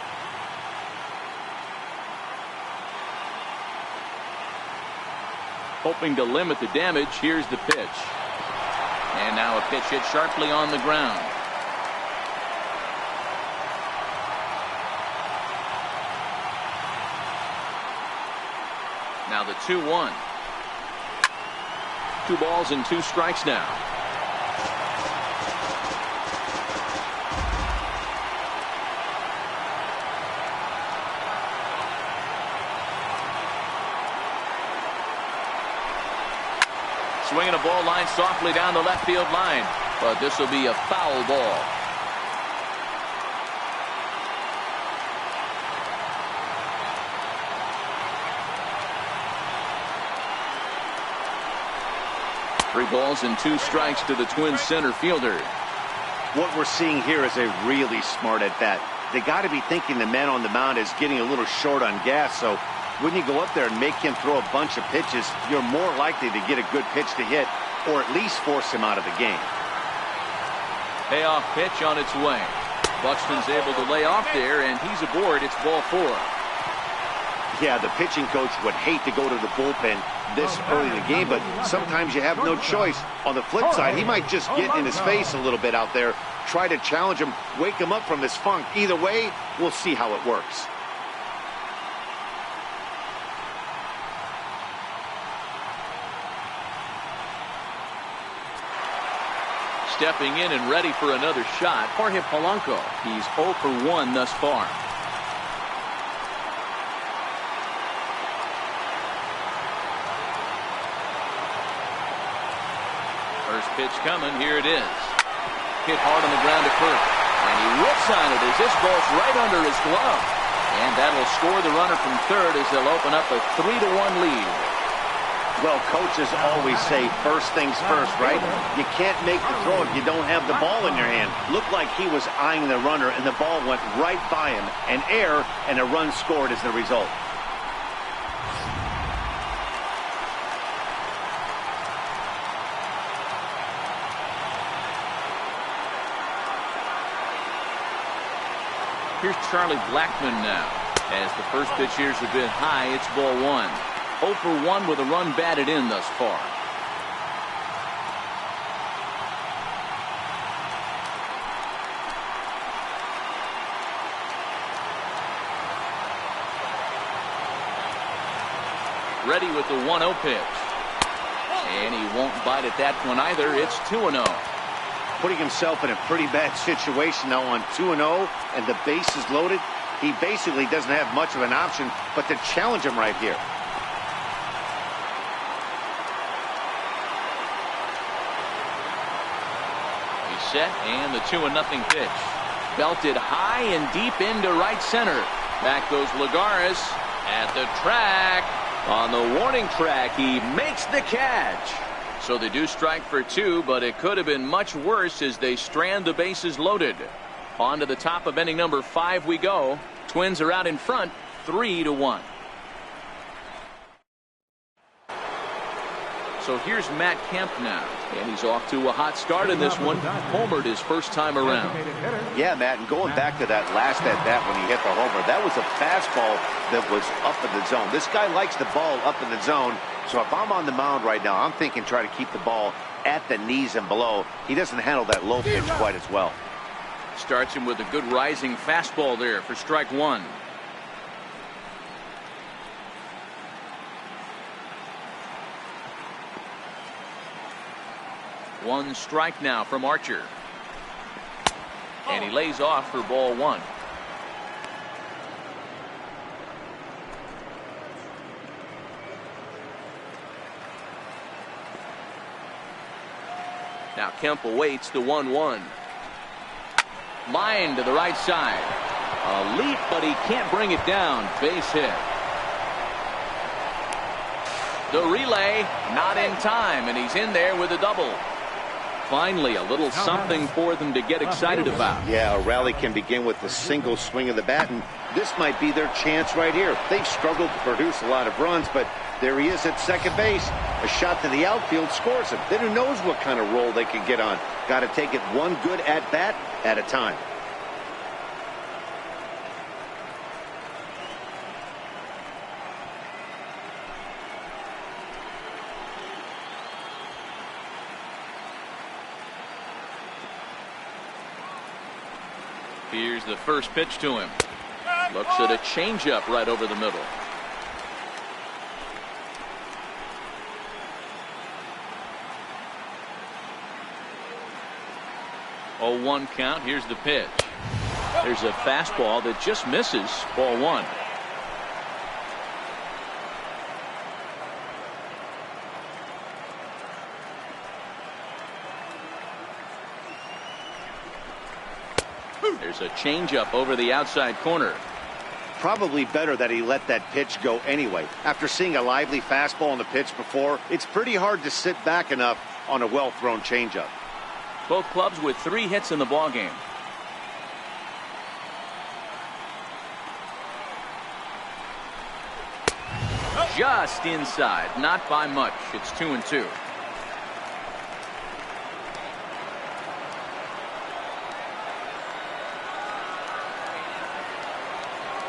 Speaker 1: Hoping to limit the damage, here's the pitch. And now a pitch hit sharply on the ground. Now the 2-1. 2 balls and 2 strikes now. Swinging a ball line softly down the left field line, but this will be a foul ball. Three balls and 2 strikes to the Twins center fielder.
Speaker 2: What we're seeing here is a really smart at bat. They got to be thinking the man on the mound is getting a little short on gas, so when you go up there and make him throw a bunch of pitches, you're more likely to get a good pitch to hit or at least force him out of the game.
Speaker 1: Payoff pitch on its way. Buxton's able to lay off there, and he's aboard. It's ball 4.
Speaker 2: Yeah, the pitching coach would hate to go to the bullpen this early in the game, but sometimes you have no choice. On the flip side, he might just get in his face a little bit out there, try to challenge him, wake him up from his funk. Either way, we'll see how it works.
Speaker 1: Stepping in and ready for another shot, Jorge Polanco. He's 0 for 1 thus far. First pitch coming. Here it is. Hit hard on the ground to first. And he whips on it as this ball's right under his glove. And that'll score the runner from third as they'll open up a 3-1 lead.
Speaker 2: Well, coaches always say first things first, right? You can't make the throw if you don't have the ball in your hand. Looked like he was eyeing the runner, and the ball went right by him. An error, and a run scored as the result.
Speaker 1: Here's Charlie Blackmon now. As the first pitch here's a bit high, it's ball one. 0 for 1 with a run batted in thus far. Ready with the 1-0 pitch. And he won't bite at that one either. It's 2-0.
Speaker 2: Putting himself in a pretty bad situation now on 2-0, and the base is loaded. He basically doesn't have much of an option but to challenge him right here.
Speaker 1: He's set, and the 2-0 pitch. Belted high and deep into right center. Back goes Lagares at the track. On the warning track, he makes the catch. So they do strike for 2, but it could have been much worse as they strand the bases loaded. On to the top of inning number 5 we go. Twins are out in front, 3-1. So here's Matt Kemp now, and he's off to a hot start in this one. Homered his first time around.
Speaker 2: Yeah, Matt, and going back to that last at bat when he hit the homer, that was a fastball that was up in the zone. This guy likes the ball up in the zone, so if I'm on the mound right now, I'm thinking try to keep the ball at the knees and below. He doesn't handle that low pitch quite as well.
Speaker 1: Starts him with a good rising fastball there for strike 1. One strike now from Archer. And he lays off for ball 1. Now Kemp awaits the 1-1. Line to the right side. A leap, but he can't bring it down. Base hit. The relay not in time, and he's in there with a double. Finally, a little something for them to get excited about.
Speaker 2: Yeah, a rally can begin with a single swing of the bat, and this might be their chance right here. They've struggled to produce a lot of runs, but there he is at second base. A shot to the outfield scores him. Then who knows what kind of roll they can get on. Got to take it one good at-bat at a time.
Speaker 1: Here's the first pitch to him. Looks at a changeup right over the middle. 0-1 count. Here's the pitch. There's a fastball that just misses. Ball 1. There's a changeup over the outside corner.
Speaker 2: Probably better that he let that pitch go anyway. After seeing a lively fastball on the pitch before, it's pretty hard to sit back enough on a well-thrown changeup.
Speaker 1: Both clubs with 3 hits in the ballgame. Just inside, not by much. It's 2-2.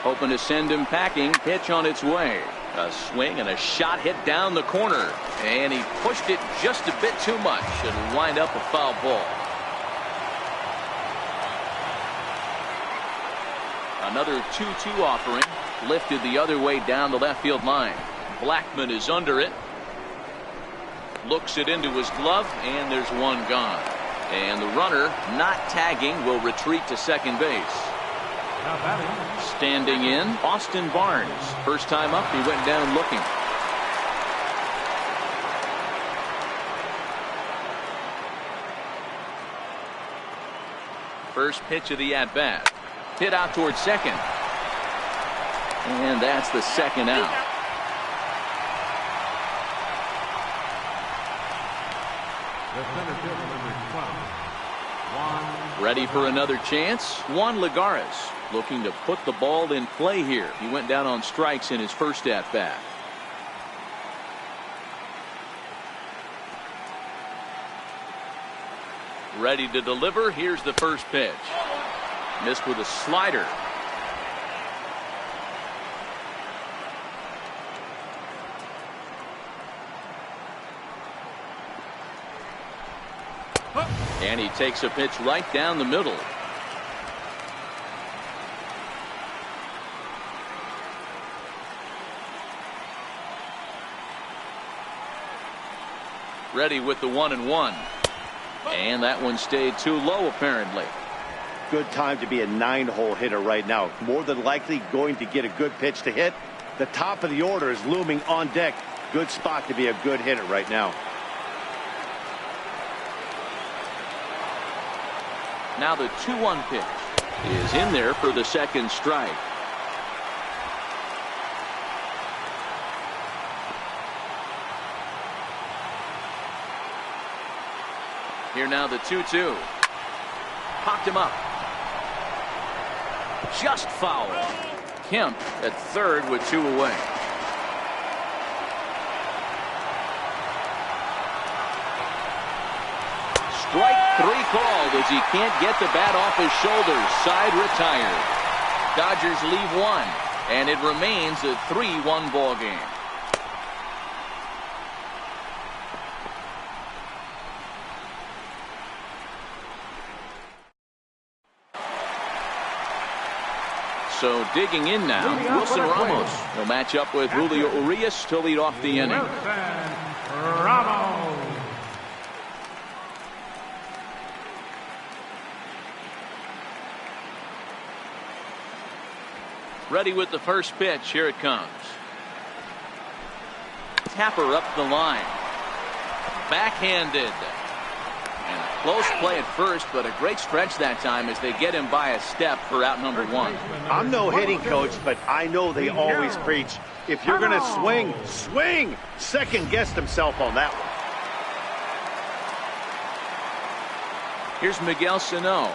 Speaker 1: Hoping to send him packing. Pitch on its way. A swing and a shot hit down the corner. And he pushed it just a bit too much. It'll wind up a foul ball. Another 2-2 offering. Lifted the other way down the left field line. Blackmon is under it. Looks it into his glove. And there's one gone. And the runner, not tagging, will retreat to second base. Standing in, Austin Barnes. First time up, he went down looking. First pitch of the at-bat. Hit out towards second. And that's the second out.
Speaker 3: The center fielder, number 12, Juan.
Speaker 1: Ready for another chance. Juan Lagares looking to put the ball in play here. He went down on strikes in his first at-bat. Ready to deliver. Here's the first pitch. Missed with a slider. And he takes a pitch right down the middle. Ready with the 1-1. And that one stayed too low, apparently.
Speaker 2: Good time to be a 9-hole hitter right now. More than likely going to get a good pitch to hit. The top of the order is looming on deck. Good spot to be a good hitter right now.
Speaker 1: Now the 2-1 pitch is in there for the second strike. Here now the 2-2. Popped him up. Just foul. Kemp at third with 2 away. Strike 3 called as he can't get the bat off his shoulders. Side retired. Dodgers leave 1, and it remains a 3-1 ball game. So digging in now, Wilson Ramos will match up with Julio Urias to lead off the inning.
Speaker 3: Wilson Ramos.
Speaker 1: Ready with the first pitch. Here it comes. Tapper up the line. Backhanded. And a close play at first, but a great stretch that time as they get him by a step for out number 1.
Speaker 2: I'm no hitting coach, but I know they always preach, if you're going to swing, swing! Second guessed himself on that one.
Speaker 1: Here's Miguel Sano.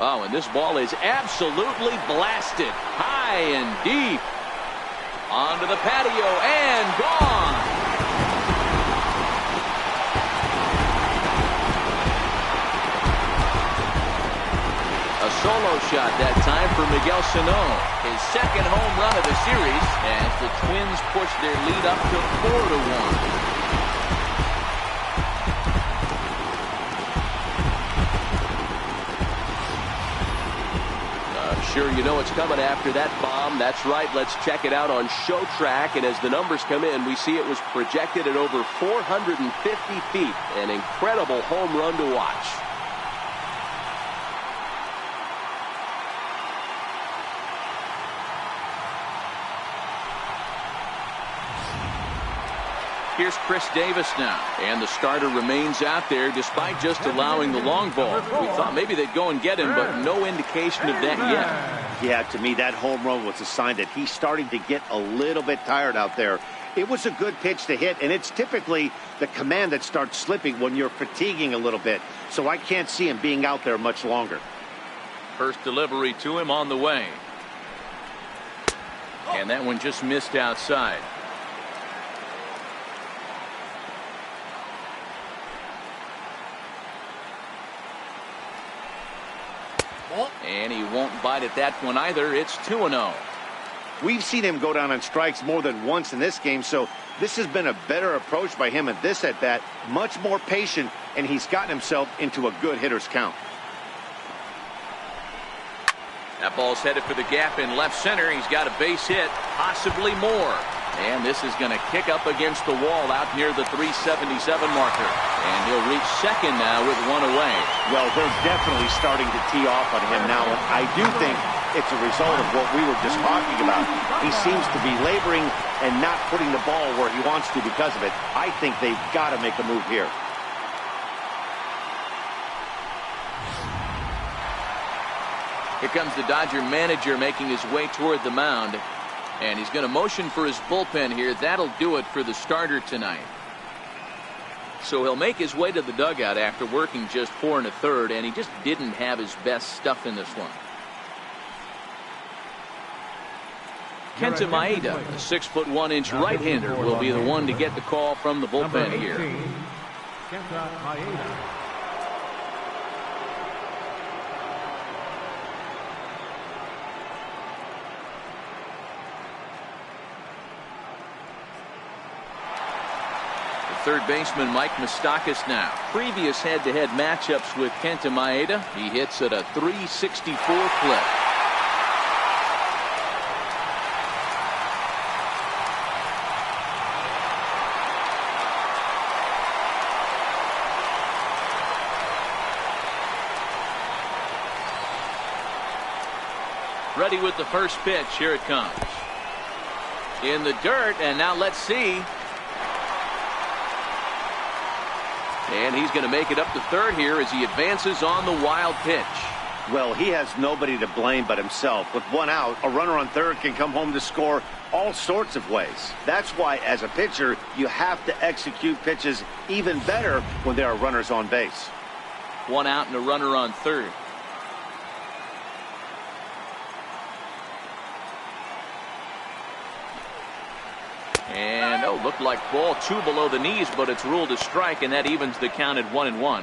Speaker 1: Oh, and this ball is absolutely blasted. High and deep. Onto the patio and gone. A solo shot that time for Miguel Sano. His second home run of the series as the Twins push their lead up to 4-1. Sure, you know it's coming after that bomb. That's right. Let's check it out on Showtrack. And as the numbers come in, we see it was projected at over 450 feet. An incredible home run to watch. Here's Chris Davis now, and the starter remains out there despite just allowing the long ball. We thought maybe they'd go and get him, but no indication of that yet.
Speaker 2: Yeah, to me, that home run was a sign that he's starting to get a little bit tired out there. It was a good pitch to hit, and it's typically the command that starts slipping when you're fatiguing a little bit. So I can't see him being out there much longer.
Speaker 1: First delivery to him on the way. And that one just missed outside. And he won't bite at that one either. It's 2-0.
Speaker 2: We've seen him go down on strikes more than once in this game, so this has been a better approach by him at this at-bat. Much more patient, and he's gotten himself into a good hitter's count.
Speaker 1: That ball's headed for the gap in left center. He's got a base hit, possibly more. And this is going to kick up against the wall out near the 377 marker. And he'll reach second now with 1 away.
Speaker 2: Well, they're definitely starting to tee off on him now. And I do think it's a result of what we were just talking about. He seems to be laboring and not putting the ball where he wants to because of it. I think they've got to make a move here.
Speaker 1: Here comes the Dodger manager making his way toward the mound. And he's going to motion for his bullpen here. That'll do it for the starter tonight. So he'll make his way to the dugout after working just 4 1/3, and he just didn't have his best stuff in this one. Kenta Maeda, a 6'1" right-hander, will be the one to get the call from the bullpen here.
Speaker 3: Kenta Maeda.
Speaker 1: Third baseman Mike Moustakas now. Previous head-to-head matchups with Kenta Maeda, he hits at a .364 clip. Ready with the first pitch. Here it comes. In the dirt, and now let's see. And he's going to make it up to third here as he advances on the wild pitch.
Speaker 2: Well, he has nobody to blame but himself. With one out, a runner on third can come home to score all sorts of ways. That's why, as a pitcher, you have to execute pitches even better when there are runners on base.
Speaker 1: One out and a runner on third. And looked like ball 2 below the knees, but it's ruled a strike, and that evens the count at 1-1.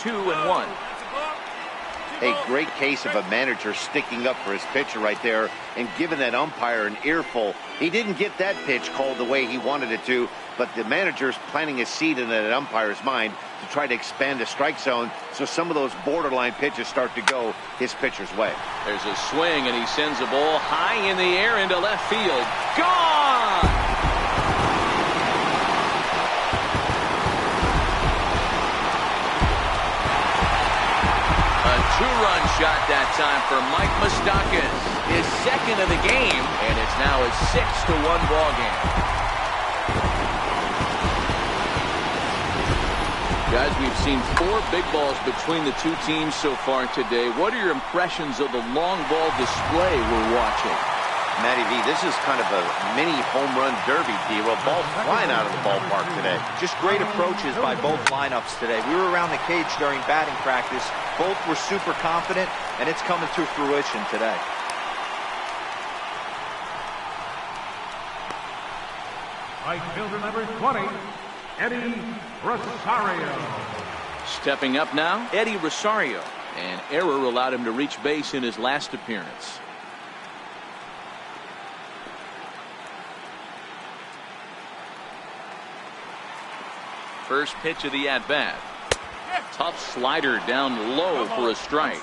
Speaker 1: Two and one.
Speaker 2: A great case of a manager sticking up for his pitcher right there and giving that umpire an earful. He didn't get that pitch called the way he wanted it to, but the manager's planting a seed in that umpire's mind to try to expand the strike zone so some of those borderline pitches start to go his pitcher's way.
Speaker 1: There's a swing, and he sends a ball high in the air into left field. Gone! Two-run shot that time for Mike Moustakas, his second of the game, and it's now a 6-1 ball game. Guys, we've seen 4 big balls between the two teams so far today. What are your impressions of the long ball display we're watching?
Speaker 2: Matty V, this is kind of a mini home run derby deal. Ball flying out of the ballpark today.
Speaker 4: Just great approaches by both lineups today. We were around the cage during batting practice. Both were super confident, and it's coming to fruition today.
Speaker 3: Right fielder number 20, Eddie Rosario.
Speaker 1: Stepping up now, Eddie Rosario. An error allowed him to reach base in his last appearance. First pitch of the at-bat. Tough slider down low for a strike.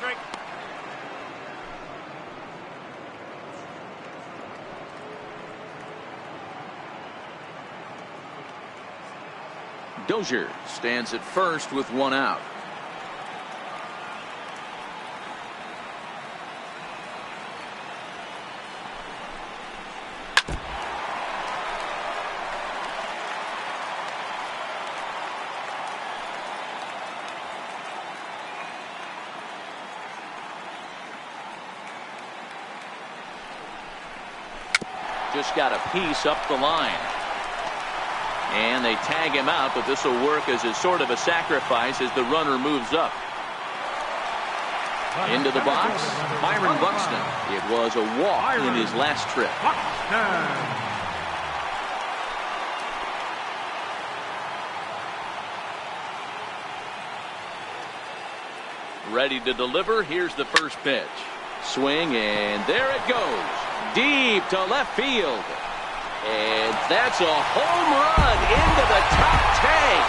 Speaker 1: Dozier stands at first with 1 out. Just got a piece up the line. And they tag him out, but this will work as a sort of a sacrifice as the runner moves up. Into the box, Byron Buxton. It was a walk in his last trip. Ready to deliver. Here's the first pitch. Swing, and there it goes. Deep to left field. And that's a home run into the top tank.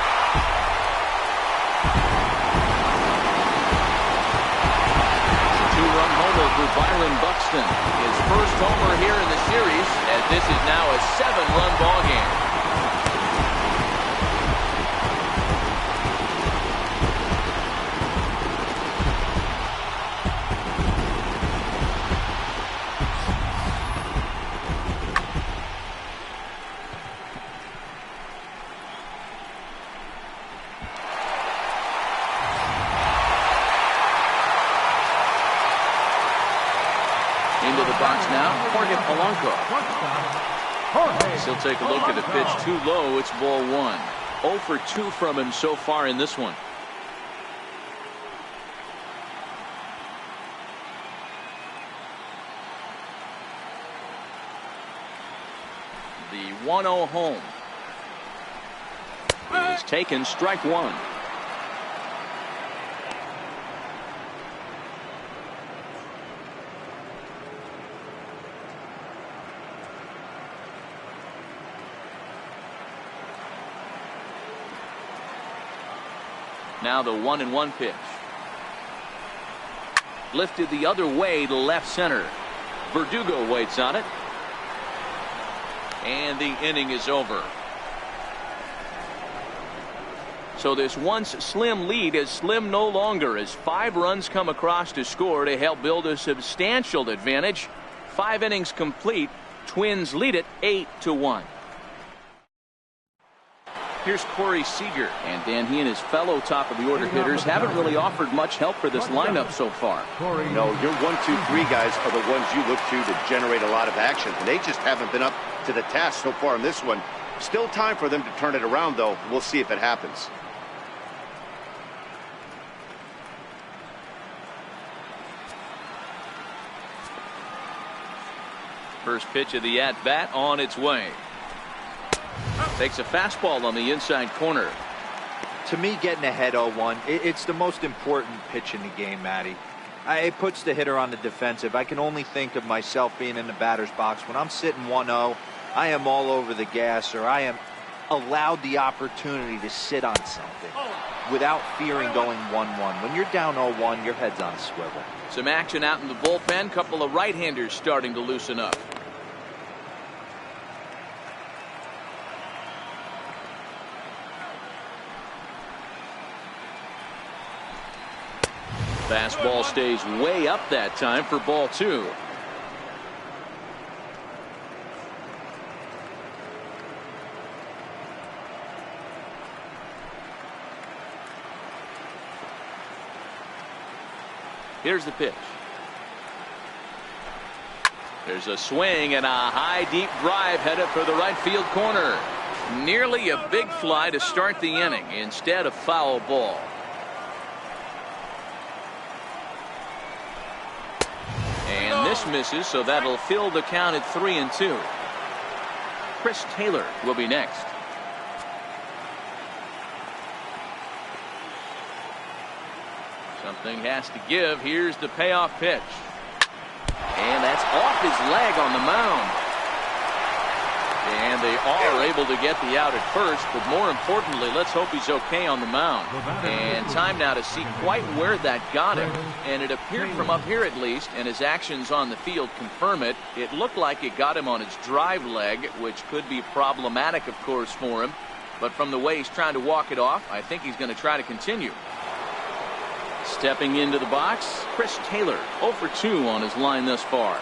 Speaker 1: Two-run homer for Byron Buxton. His first homer here in the series, as this is now a 7-run ball game. Into the box now, Jorge Polanco.
Speaker 3: Jorge.
Speaker 1: He'll take a look at the pitch. Too low. It's ball one. 0 for 2 from him so far in this one. The 1-0 home. It is taken, strike one. Now the 1-1 pitch. Lifted the other way to left center. Verdugo waits on it. And the inning is over. So this once slim lead is slim no longer as 5 runs come across to score to help build a substantial advantage. 5 innings complete. Twins lead it 8-1. Here's Corey Seager, and Dan, he and his fellow top of the order hitters haven't really offered much help for this lineup so far.
Speaker 2: No, your 1, 2, 3 guys are the ones you look to generate a lot of action, and they just haven't been up to the task so far in this one. Still time for them to turn it around, though. We'll see if it happens.
Speaker 1: First pitch of the at-bat on its way. Takes a fastball on the inside corner.
Speaker 4: To me, getting ahead 0-1, it's the most important pitch in the game, Matty. It puts the hitter on the defensive. I can only think of myself being in the batter's box. When I'm sitting 1-0, I am all over the gas, or I am allowed the opportunity to sit on something without fearing going 1-1. When you're down 0-1, your head's on a swivel.
Speaker 1: Some action out in the bullpen. Couple of right-handers starting to loosen up. Fastball stays way up that time for ball 2. Here's the pitch. There's a swing and a high deep drive headed for the right field corner. Nearly a big fly to start the inning instead of foul ball. And this misses, so that'll fill the count at 3-2. Chris Taylor will be next. Something has to give. Here's the payoff pitch. And that's off his leg on the mound. And they are able to get the out at first, but more importantly, let's hope he's okay on the mound. And time now to see quite where that got him. And it appeared from up here at least, and his actions on the field confirm it. It looked like it got him on his drive leg, which could be problematic, of course, for him. But from the way he's trying to walk it off, I think he's going to try to continue. Stepping into the box, Chris Taylor, 0 for 2 on his line thus far.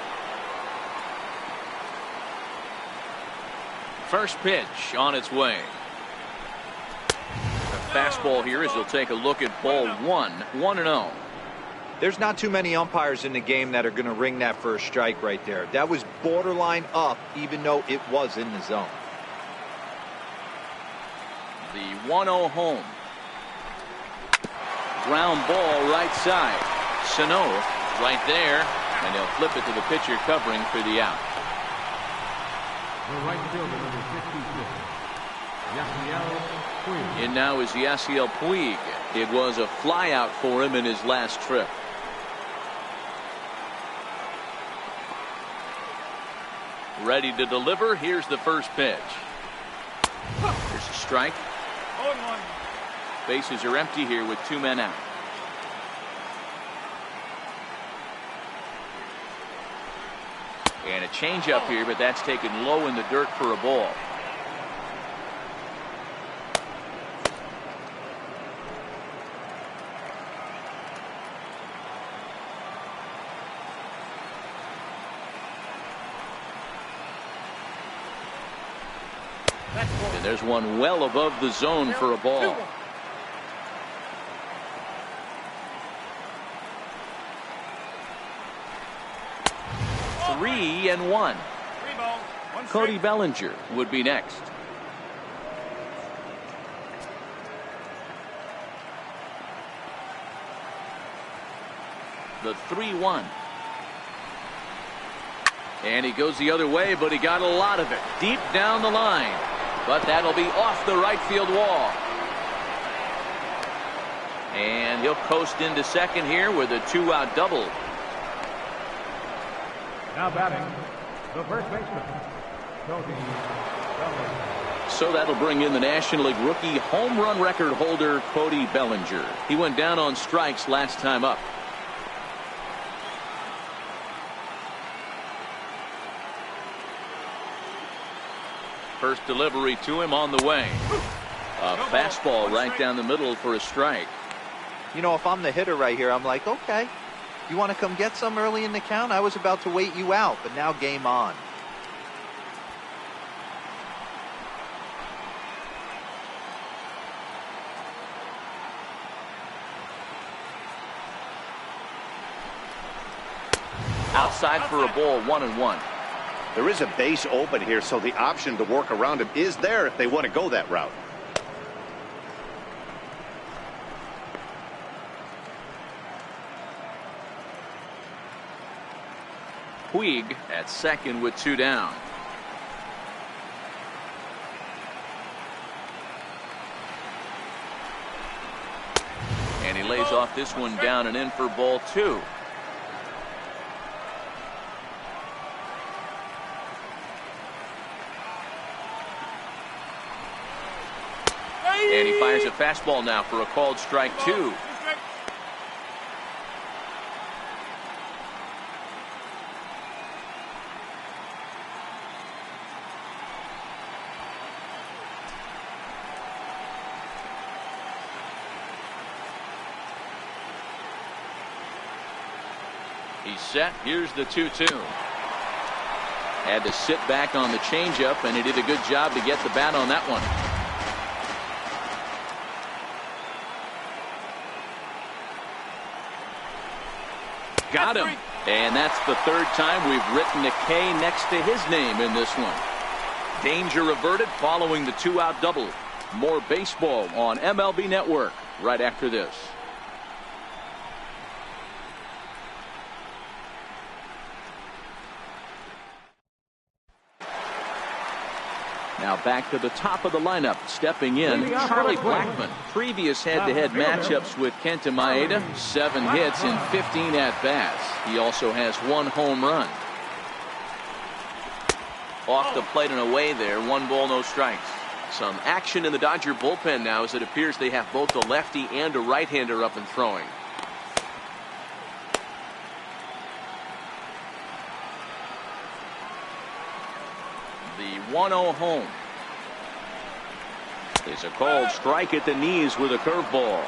Speaker 1: First pitch on its way. A fastball here as he'll take a look at ball 1, 1-0.
Speaker 4: There's not too many umpires in the game that are going to ring that first strike right there. That was borderline up, even though it was in the zone.
Speaker 1: The 1-0 home. Ground ball right side. Sano right there, and they'll flip it to the pitcher covering for the out.
Speaker 3: The right fielder, number 56, Yasiel Puig.
Speaker 1: In now is Yasiel Puig. It was a flyout for him in his last trip. Ready to deliver. Here's the first pitch. There's a strike.
Speaker 5: 0-1.
Speaker 1: Bases are empty here with 2 men out. And a changeup here, but that's taken low in the dirt for a ball. And there's one well above the zone for a ball. 3-1.
Speaker 5: 3 balls, 1
Speaker 1: Cody
Speaker 5: strike.
Speaker 1: Bellinger would be next. The 3-1. And he goes the other way, but he got a lot of it deep down the line. But that'll be off the right field wall. And he'll coast into second here with a 2-out double.
Speaker 3: Now batting, the first baseman, Cody Bellinger.
Speaker 1: So that'll bring in the National League rookie home run record holder, Cody Bellinger. He went down on strikes last time up. First delivery to him on the way. A fastball right down the middle for a strike.
Speaker 4: You know, if I'm the hitter right here, I'm like, okay, you want to come get some early in the count? I was about to wait you out, but now game on.
Speaker 1: Outside for a ball, 1-1.
Speaker 2: There is a base open here, so the option to work around him is there if they want to go that route.
Speaker 1: Puig at second with 2 down. And he lays off this one down and in for ball 2. And he fires a fastball now for a called strike 2.
Speaker 5: 2 strike.
Speaker 1: He's set. Here's the 2-2. Had to sit back on the changeup, and he did a good job to get the bat on that one. Got him. And that's the third time we've written a K next to his name in this one. Danger averted following the 2-out double. More baseball on MLB Network right after this. Now back to the top of the lineup. Stepping in, Charlie Blackmon. Previous head-to-head matchups with Kenta Maeda. 7 hits and 15 at-bats. He also has 1 home run. Off the plate and away there. 1 ball, no strikes. Some action in the Dodger bullpen now as it appears they have both a lefty and a right-hander up and throwing. The 1-0 home. Is a called strike at the knees with a curveball.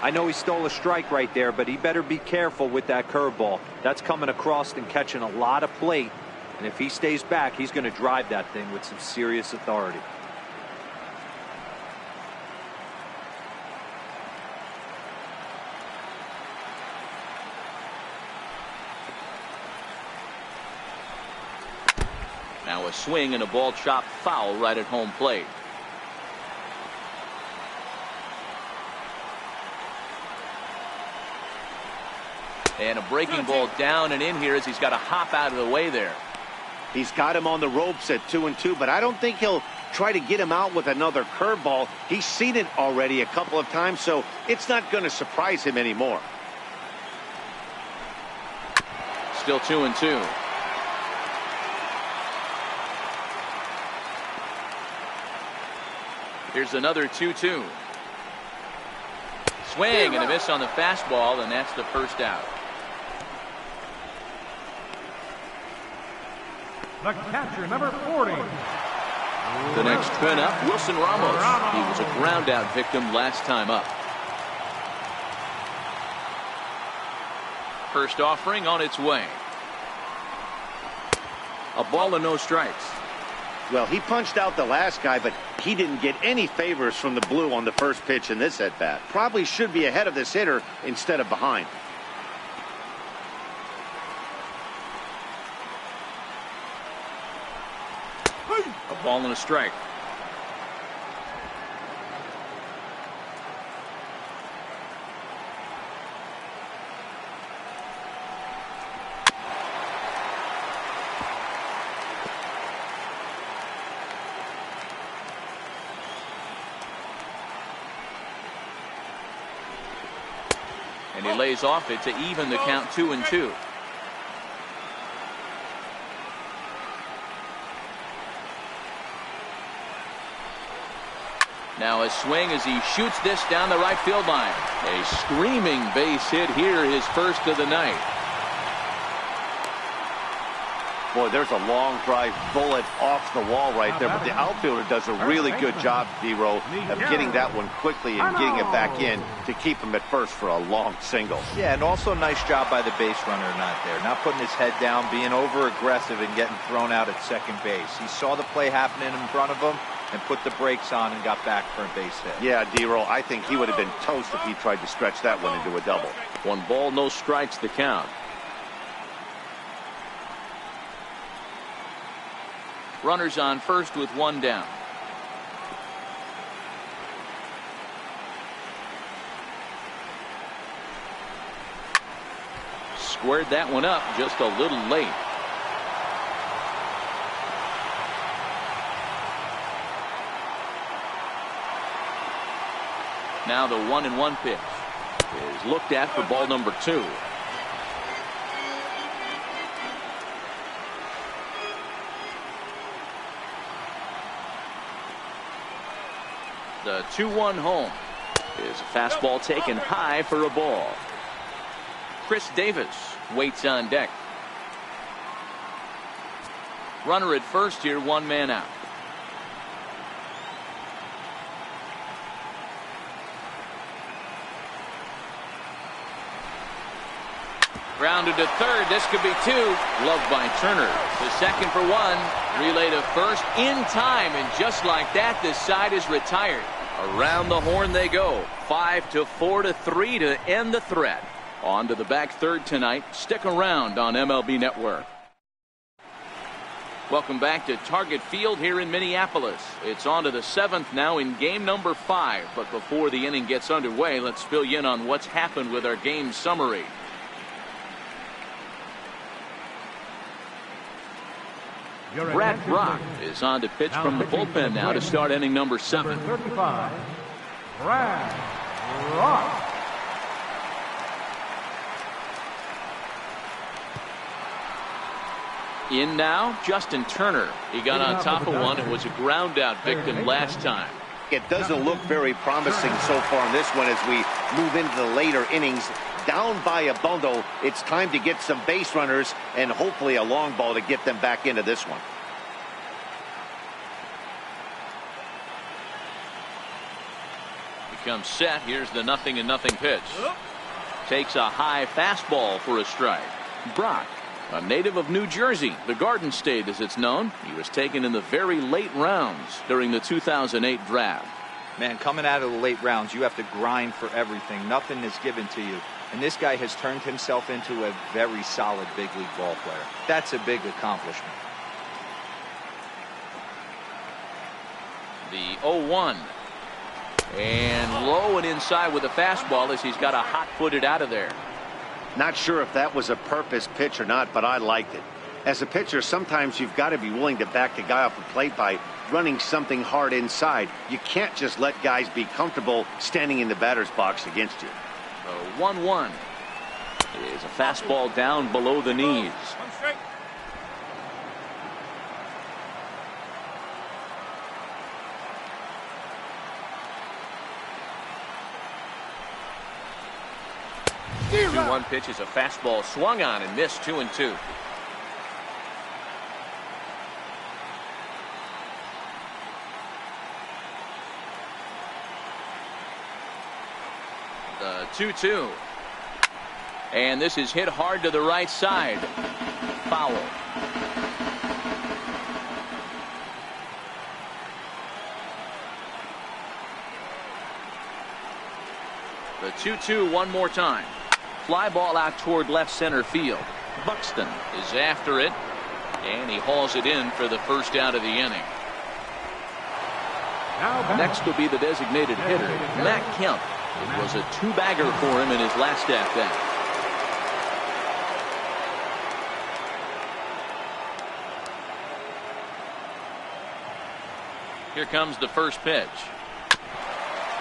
Speaker 4: I know he stole a strike right there, but he better be careful with that curveball. That's coming across and catching a lot of plate. And if he stays back, he's going to drive that thing with some serious authority.
Speaker 1: Now a swing and a ball chopped foul right at home plate. And a breaking ball down and in here as he's got to hop out of the way there.
Speaker 2: He's got him on the ropes at 2-2, but I don't think he'll try to get him out with another curveball. He's seen it already a couple of times, so it's not going to surprise him anymore.
Speaker 1: Still 2-2. Here's another 2-2. Swing and a miss on the fastball, and that's the first out.
Speaker 3: The catcher, number 40.
Speaker 1: The next man up, Wilson Ramos. He was a ground out victim last time up. First offering on its way. A ball and no strikes.
Speaker 2: Well, he punched out the last guy, but he didn't get any favors from the blue on the first pitch in this at-bat. Probably should be ahead of this hitter instead of behind.
Speaker 1: A ball and a strike. And he lays off it to even the count 2-2. Now a swing as he shoots this down the right field line. A screaming base hit here, his first of the night.
Speaker 2: Boy, there's a long drive bullet off the wall right there, but the outfielder does a really good job, D-Row, of getting that one quickly and getting it back in to keep him at first for a long single.
Speaker 4: Yeah, and also nice job by the base runner not there. Not putting his head down, being over-aggressive and getting thrown out at second base. He saw the play happening in front of him and put the brakes on and got back for a base hit.
Speaker 2: Yeah, D-Row, I think he would have been toast if he tried to stretch that one into a double.
Speaker 1: 1 ball, no strikes the count. Runners on first with 1 down. Squared that one up just a little late. Now the 1-1 pitch is looked at for ball number 2. The 2-1 home is a fastball taken high for a ball. Chris Davis waits on deck. Runner at first here, 1 man out. Grounded to third. This could be 2. Gloved by Turner. The second for 1. Relay to first in time, and just like that, this side is retired. Around the horn they go. 5-4-3 to end the threat. On to the back third tonight. Stick around on MLB Network. Welcome back to Target Field here in Minneapolis. It's on to the 7th now in game number 5. But before the inning gets underway, let's fill you in on what's happened with our game summary. Brad Brach is on to pitch from the bullpen now to start inning number 7.
Speaker 3: 35, Brad Brach.
Speaker 1: In now, Justin Turner. He got on top of one and was a ground out victim last time.
Speaker 2: It doesn't look very promising so far in this one as we move into the later innings. Down by a bundle, it's time to get some base runners and hopefully a long ball to get them back into this one.
Speaker 1: Becomes set. Here's the 0-0 pitch. Takes a high fastball for a strike. Brach, a native of New Jersey, the Garden State as it's known. He was taken in the very late rounds during the 2008 draft.
Speaker 4: Man, coming out of the late rounds, you have to grind for everything. Nothing is given to you. And this guy has turned himself into a very solid big league ball player. That's a big accomplishment.
Speaker 1: The 0-1. And low and inside with a fastball as he's got a hot-footed out of there.
Speaker 2: Not sure if that was a purpose pitch or not, but I liked it. As a pitcher, sometimes you've got to be willing to back the guy off the plate by running something hard inside. You can't just let guys be comfortable standing in the batter's box against you.
Speaker 1: The 1-1 is a fastball down below the knees.
Speaker 5: 1 strike.
Speaker 1: The 2-1 pitch is a fastball swung on and missed. 2-2. The 2-2. And this is hit hard to the right side. Foul. The 2-2 one more time. Fly ball out toward left center field. Buxton is after it. And he hauls it in for the first out of the inning. Next will be the designated hitter, Matt Kemp. It was a two-bagger for him in his last at-bat. Here comes the first pitch.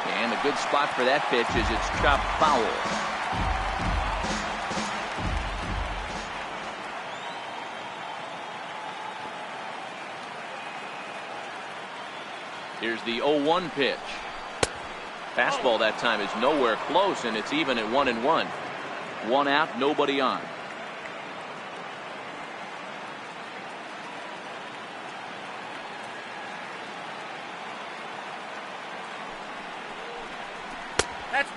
Speaker 1: And a good spot for that pitch is it's chopped foul. Here's the 0-1 pitch. Fastball that time is nowhere close, and it's even at 1-1. One out, nobody on.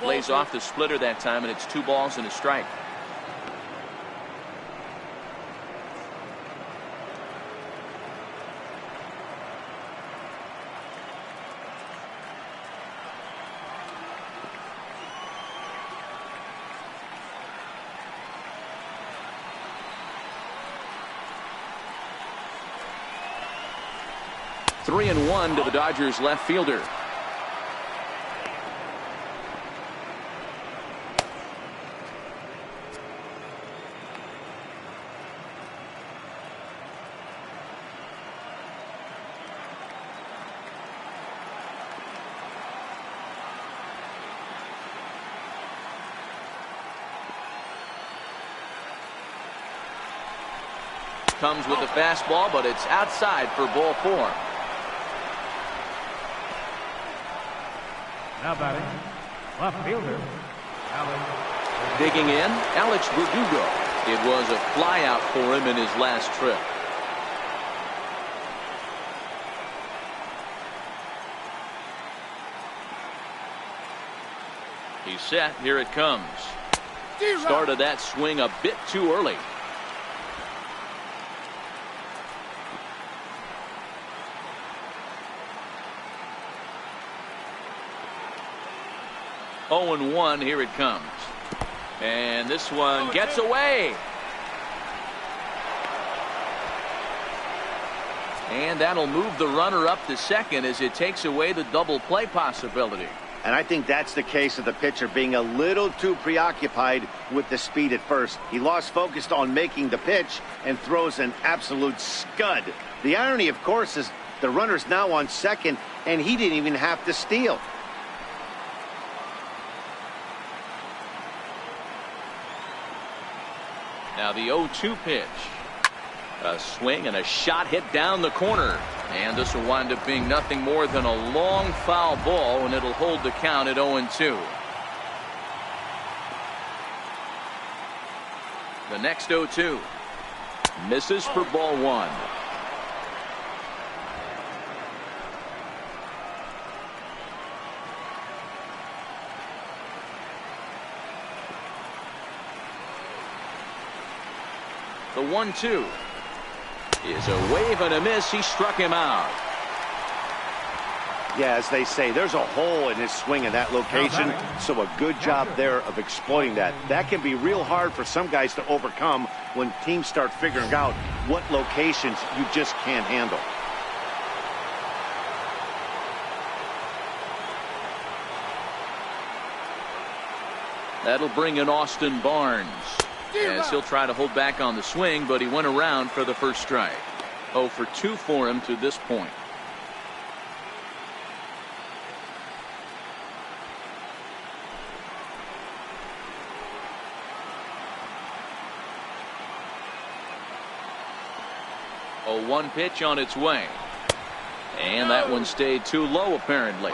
Speaker 1: Lays off the splitter that time, and it's 2 balls and a strike. Three and 1 to the Dodgers left fielder. Comes with the fastball, but it's outside for ball 4.
Speaker 3: Now batting, left fielder, Alex.
Speaker 1: Digging in, Alex Verdugo. It was a flyout for him in his last trip. He's set. Here it comes. Started that swing a bit too early. Oh and 1. Here it comes. And this one gets away. And that'll move the runner up to second as it takes away the double play possibility.
Speaker 2: And I think that's the case of the pitcher being a little too preoccupied with the speed at first. He lost focus on making the pitch and throws an absolute scud. The irony, of course, is the runner's now on second, and he didn't even have to steal.
Speaker 1: Now the 0-2 pitch. A swing and a shot hit down the corner. And this will wind up being nothing more than a long foul ball, and it'll hold the count at 0-2. The next 0-2. Misses for ball 1. The 1-2 is a wave and a miss. He struck him out.
Speaker 2: Yeah, as they say, there's a hole in his swing in that location, so a good job there of exploiting that. That can be real hard for some guys to overcome when teams start figuring out what locations you just can't handle.
Speaker 1: That'll bring in Austin Barnes, as he'll try to hold back on the swing, but he went around for the first strike. 0 for 2 for him to this point. A 1 pitch on its way. And that one stayed too low, apparently.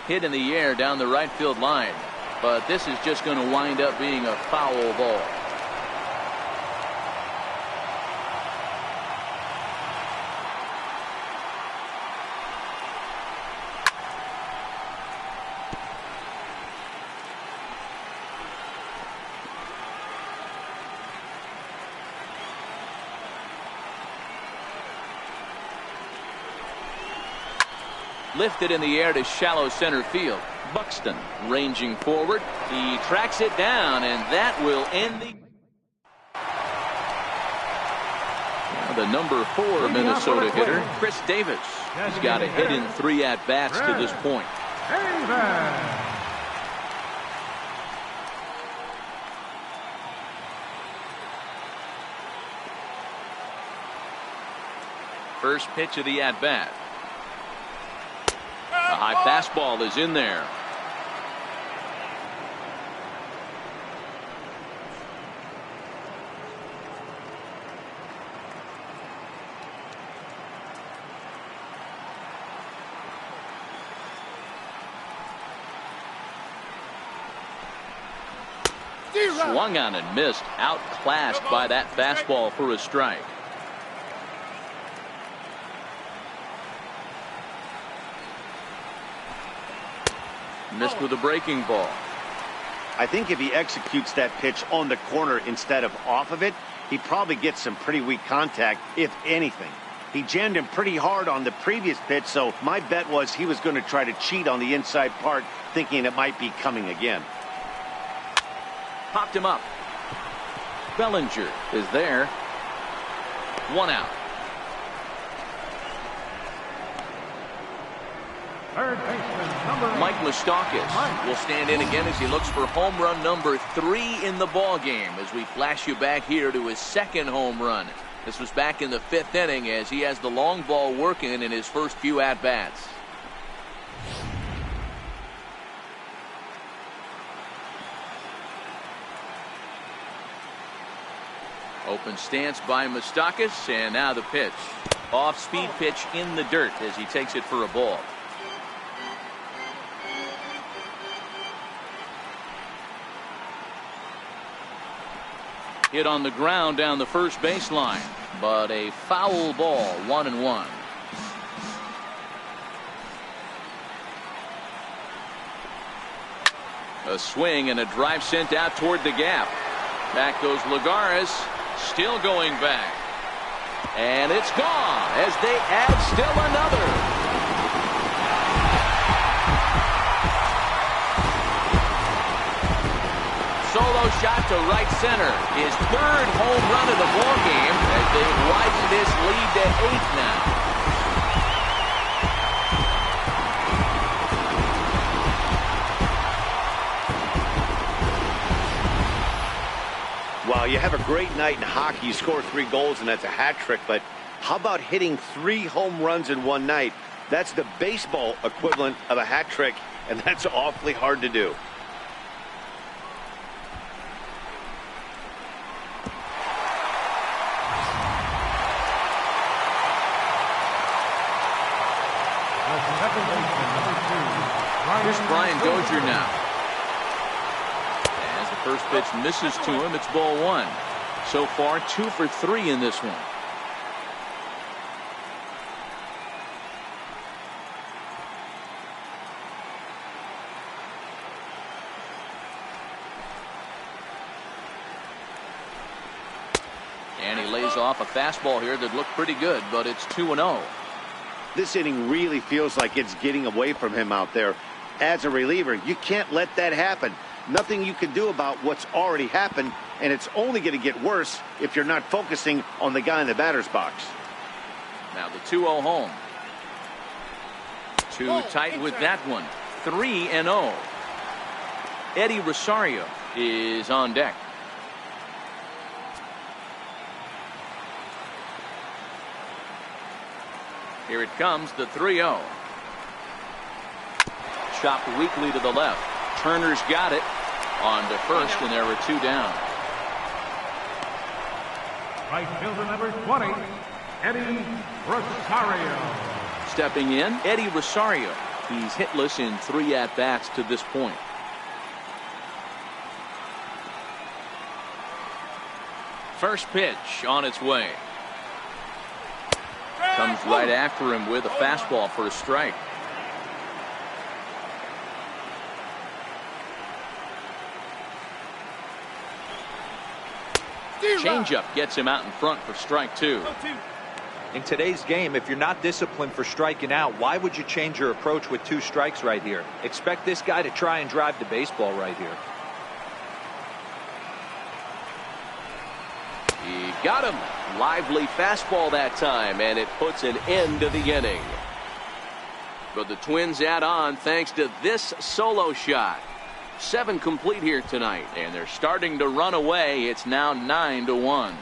Speaker 1: Hit in the air down the right field line, but this is just going to wind up being a foul ball. Lifted in the air to shallow center field. Buxton ranging forward. He tracks it down, and that will end the... The number 4 Minnesota hitter, Chris Davis. He's got a hit in 3 at-bats to this point. First pitch of the at-bat. A high fastball is in there. Swung on and missed. Outclassed by that fastball for a strike. Missed with a breaking ball.
Speaker 2: I think if he executes that pitch on the corner instead of off of it, he probably gets some pretty weak contact, if anything. He jammed him pretty hard on the previous pitch, so my bet was he was going to try to cheat on the inside part, thinking it might be coming again.
Speaker 1: Popped him up. Bellinger is there. 1 out.
Speaker 3: Third baseman, number 8.
Speaker 1: Mike Moustakas will stand in again as he looks for home run number 3 in the ball game, as we flash you back here to his 2nd home run. This was back in the 5th inning, as he has the long ball working in his first few at-bats. Open stance by Moustakas, and now the pitch. Off-speed pitch in the dirt as he takes it for a ball. Hit on the ground down the first baseline, but a foul ball, 1-1. A swing and a drive sent out toward the gap. Back goes Lagares, still going back. And it's gone as they add still another. Solo shot to right center. His 3rd home run of the ball game as they widen this lead to 8 now.
Speaker 2: Wow, you have a great night in hockey. You score 3 goals, and that's a hat trick. But how about hitting 3 home runs in one night? That's the baseball equivalent of a hat trick, and that's awfully hard to do.
Speaker 3: Here's
Speaker 1: Brian Dozier now. As the first pitch misses to him, it's ball 1. So far, 2 for 3 in this one. And he lays off a fastball here that looked pretty good, but it's 2-0.
Speaker 2: This inning really feels like it's getting away from him out there. As a reliever, you can't let that happen. Nothing you can do about what's already happened, and it's only going to get worse if you're not focusing on the guy in the batter's box.
Speaker 1: Now the 2-0 home. Too tight with that one. 3-0. Eddie Rosario is on deck. Here it comes, the 3-0. Chopped weakly to the left. Turner's got it on to first, and there are 2 down.
Speaker 3: right fielder number 20, Eddie Rosario.
Speaker 1: Stepping in, Eddie Rosario. He's hitless in 3 at-bats to this point. First pitch on its way. Comes right after him with a fastball for a strike. Changeup gets him out in front for strike 2.
Speaker 4: In today's game, if you're not disciplined for striking out, why would you change your approach with 2 strikes right here? Expect this guy to try and drive the baseball right here.
Speaker 1: He got him. Lively fastball that time, and it puts an end to the inning. But the Twins add on thanks to this solo shot. 7 complete here tonight, and they're starting to run away. It's now 9-1.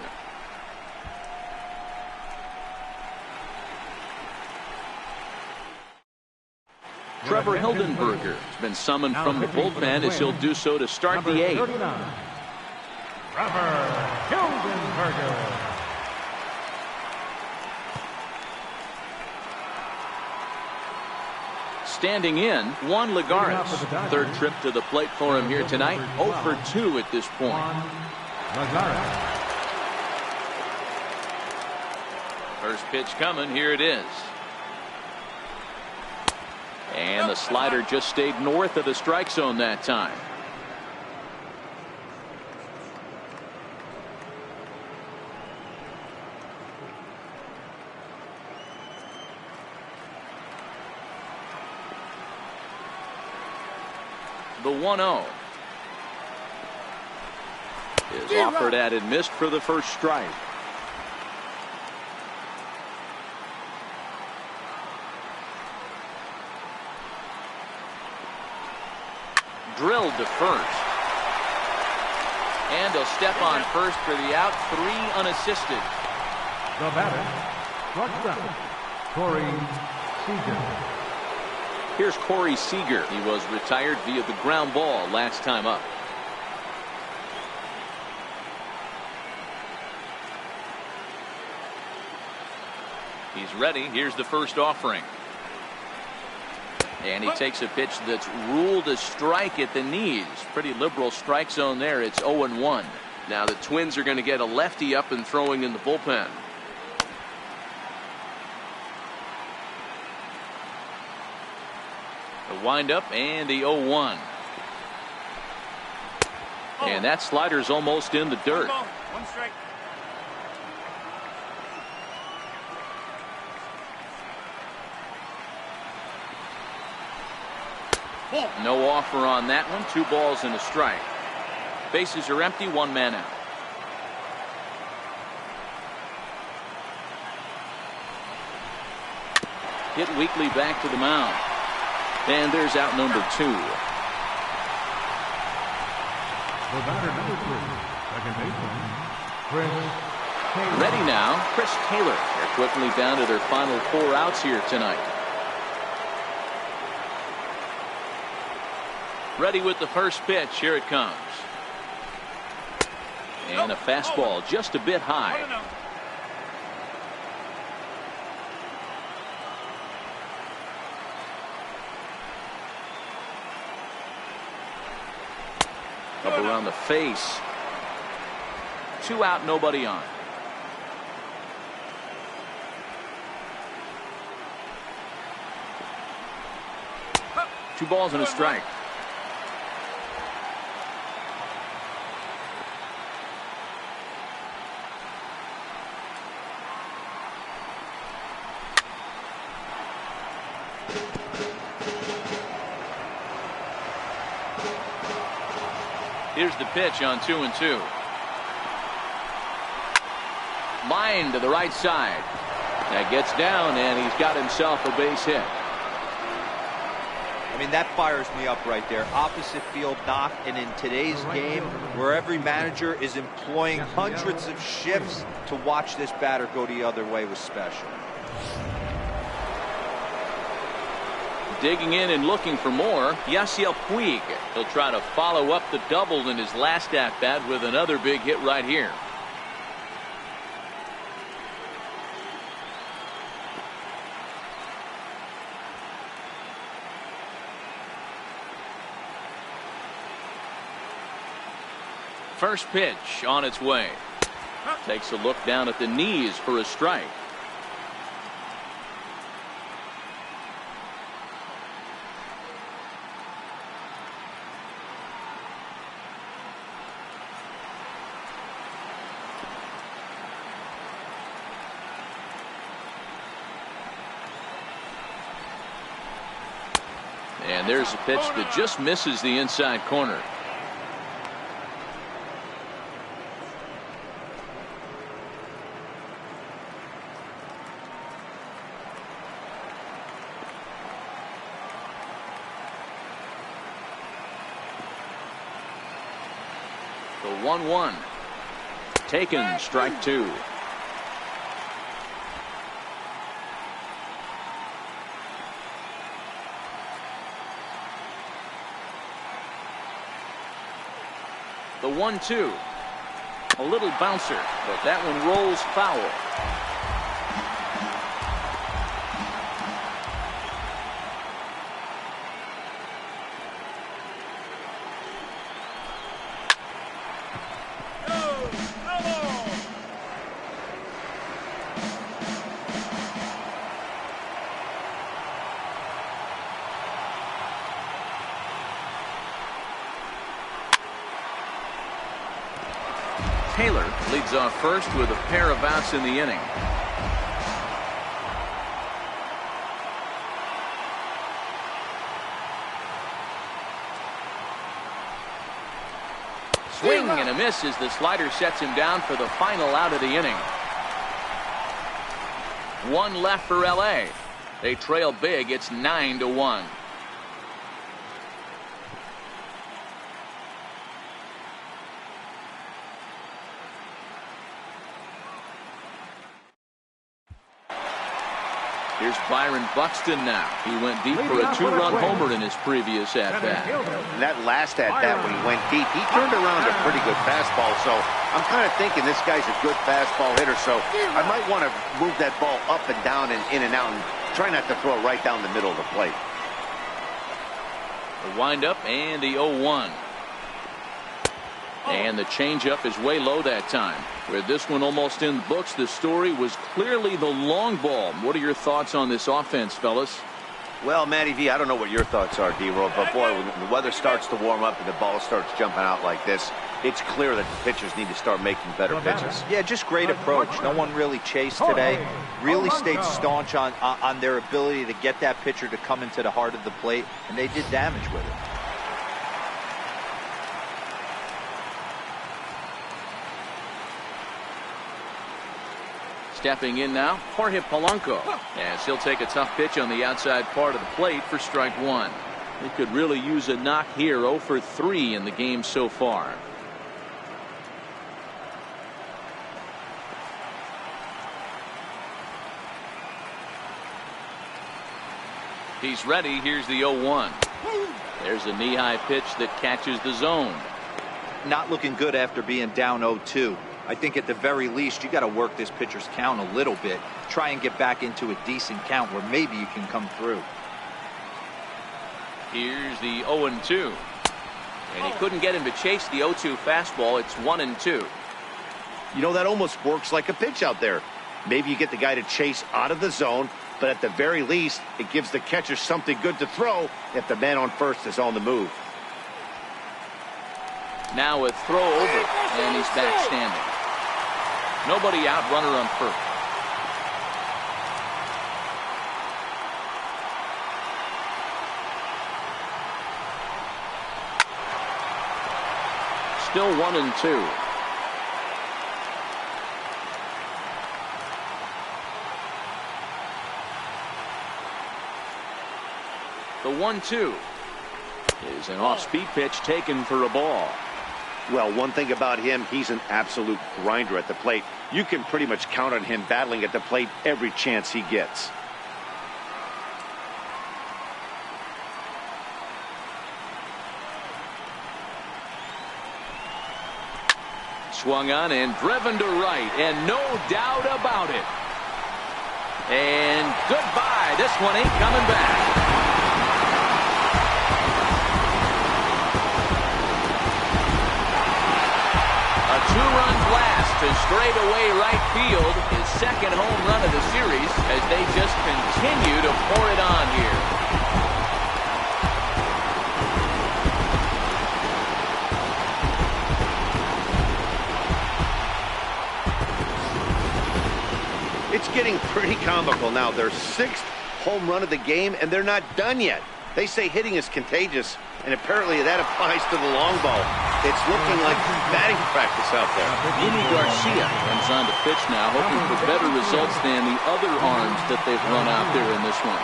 Speaker 1: Trevor Hildenberger has been summoned from the bullpen as he'll do so to start the 8th.
Speaker 3: Trevor Hildenberger.
Speaker 1: Standing in, Juan Lagares. Third trip to the plate for him here tonight. 0 for 2 at this point. First pitch coming. Here it is. And the slider just stayed north of the strike zone that time. The 1-0 is offered at and missed for the first strike. Drilled to first. And he'll step on first for the out. 3 unassisted.
Speaker 3: The batter, shortstop, Corey Seager.
Speaker 1: Here's Corey Seager. He was retired via the ground ball last time up. He's ready. Here's the first offering. And he takes a pitch that's ruled a strike at the knees. Pretty liberal strike zone there. It's 0-1. Now the Twins are going to get a lefty up and throwing in the bullpen. The windup and the 0-1. And that slider's almost in the dirt.
Speaker 5: 1 strike.
Speaker 1: No offer on that one. 2 balls and a strike. Bases are empty. 1 man out. Hit weakly back to the mound. And there's out number 2.
Speaker 3: The batter, number 3, second baseman, Chris Taylor.
Speaker 1: Ready now, Chris Taylor. They're quickly down to their final 4 outs here tonight. Ready with the first pitch. Here it comes. And a fastball just a bit high. Up around the face. 2 out, nobody on. Two balls and a strike. Here's the pitch on 2-2. Line to the right side. That gets down, and he's got himself a base hit.
Speaker 4: I mean, that fires me up right there. Opposite field knock, and in today's game, where every manager is employing hundreds of shifts to watch this batter go the other way was special.
Speaker 1: Digging in and looking for more, Yasiel Puig. He'll try to follow up the double in his last at-bat with another big hit right here. First pitch on its way. Takes a look down at the knees for a strike. And there's a pitch that just misses the inside corner. The 1-1. Taken, strike two. The 1-2. A little bouncer, but that one rolls foul. Taylor leads off first with a pair of outs in the inning. Swing and a miss as the slider sets him down for the final out of the inning. One left for LA. They trail big. It's 9-1. Here's Byron Buxton now. He went deep for a two-run homer in his previous at-bat.
Speaker 2: That last at-bat when he went deep, he turned around a pretty good fastball. So I'm kind of thinking this guy's a good fastball hitter. So I might want to move that ball up and down and in and out and try not to throw it right down the middle of the plate.
Speaker 1: The windup and the 0-1. And the changeup is way low that time. With this one almost in the books, the story was clearly the long ball. What are your thoughts on this offense, fellas?
Speaker 2: Well, Matty V, I don't know what your thoughts are, D-Roll, but boy, when the weather starts to warm up and the ball starts jumping out like this, it's clear that the pitchers need to start making better pitches.
Speaker 4: Yeah, just great approach. No one really chased today. Really stayed staunch on their ability to get that pitcher to come into the heart of the plate, and they did damage with it.
Speaker 1: Stepping in now, Jorge Polanco, as he'll take a tough pitch on the outside part of the plate for strike one. He could really use a knock here. 0 for 3 in the game so far. He's ready. Here's the 0-1. There's a knee-high pitch that catches the zone.
Speaker 4: Not looking good after being down 0-2. I think at the very least you got to work this pitcher's count a little bit. Try and get back into a decent count where maybe you can come through.
Speaker 1: Here's the 0-2. And he couldn't get him to chase the 0-2 fastball. It's 1-2.
Speaker 2: You know, that almost works like a pitch out there. Maybe you get the guy to chase out of the zone, but at the very least, it gives the catcher something good to throw if the man on first is on the move.
Speaker 1: Now a throw over, and he's back standing. Nobody out, runner on first. Still 1-2. The 1-2 is an off-speed pitch taken for a ball.
Speaker 2: Well, one thing about him, he's an absolute grinder at the plate. You can pretty much count on him battling at the plate every chance he gets.
Speaker 1: Swung on and driven to right, and no doubt about it. And goodbye. This one ain't coming back. A two-run blast to straightaway right field, his second home run of the series, as they just continue to pour it on here.
Speaker 2: It's getting pretty comical now. Their 6th home run of the game, and they're not done yet. They say hitting is contagious, and apparently that applies to the long ball. It's looking like batting practice out there.
Speaker 1: Yimi Garcia comes on to pitch now, hoping for better results than the other arms that they've run out there in this one.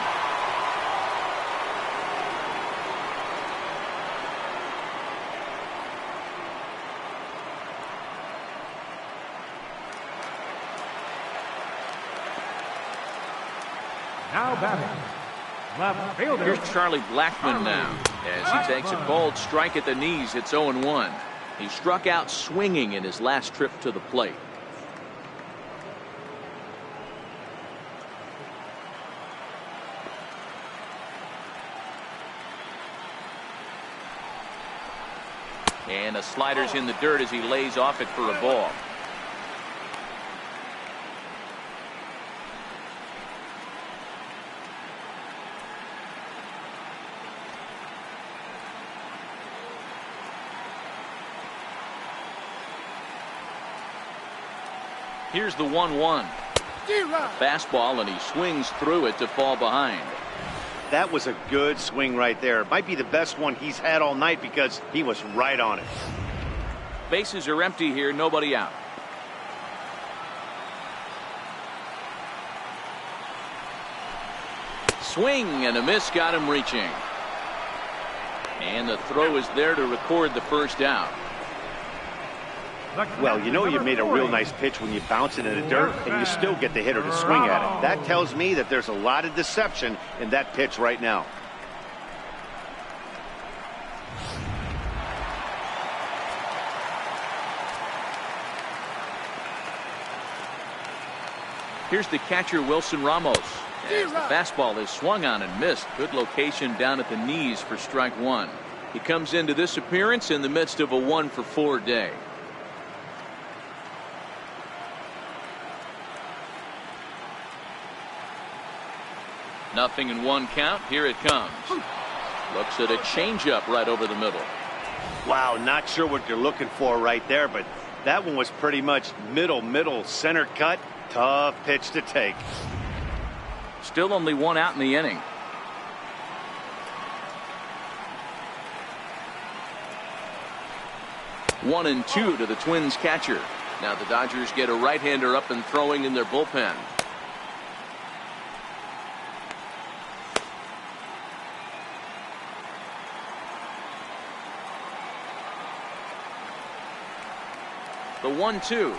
Speaker 3: Now batting, left fielder.
Speaker 1: Here's Charlie Blackmon now, as he takes a cold strike at the knees. It's 0-1. He struck out swinging in his last trip to the plate. And a slider's in the dirt as he lays off it for a ball. Here's the 1-1. Fastball, and he swings through it to fall behind.
Speaker 2: That was a good swing right there. Might be the best one he's had all night because he was right on it.
Speaker 1: Bases are empty here, nobody out. Swing and a miss, got him reaching. And the throw is there to record the first out.
Speaker 2: Well, you know you made a real nice pitch when you bounce it in the dirt and you still get the hitter to swing at it. That tells me that there's a lot of deception in that pitch right now.
Speaker 1: Here's the catcher, Wilson Ramos. As the fastball is swung on and missed. Good location down at the knees for strike one. He comes into this appearance in the midst of a 1-for-4 day. Nothing in one count. Here it comes. Looks at a changeup right over the middle.
Speaker 2: Wow, not sure what you're looking for right there, but that one was pretty much middle center cut. Tough pitch to take.
Speaker 1: Still only one out in the inning. One and two to the Twins catcher. Now the Dodgers get a right-hander up and throwing in their bullpen. The 1-2.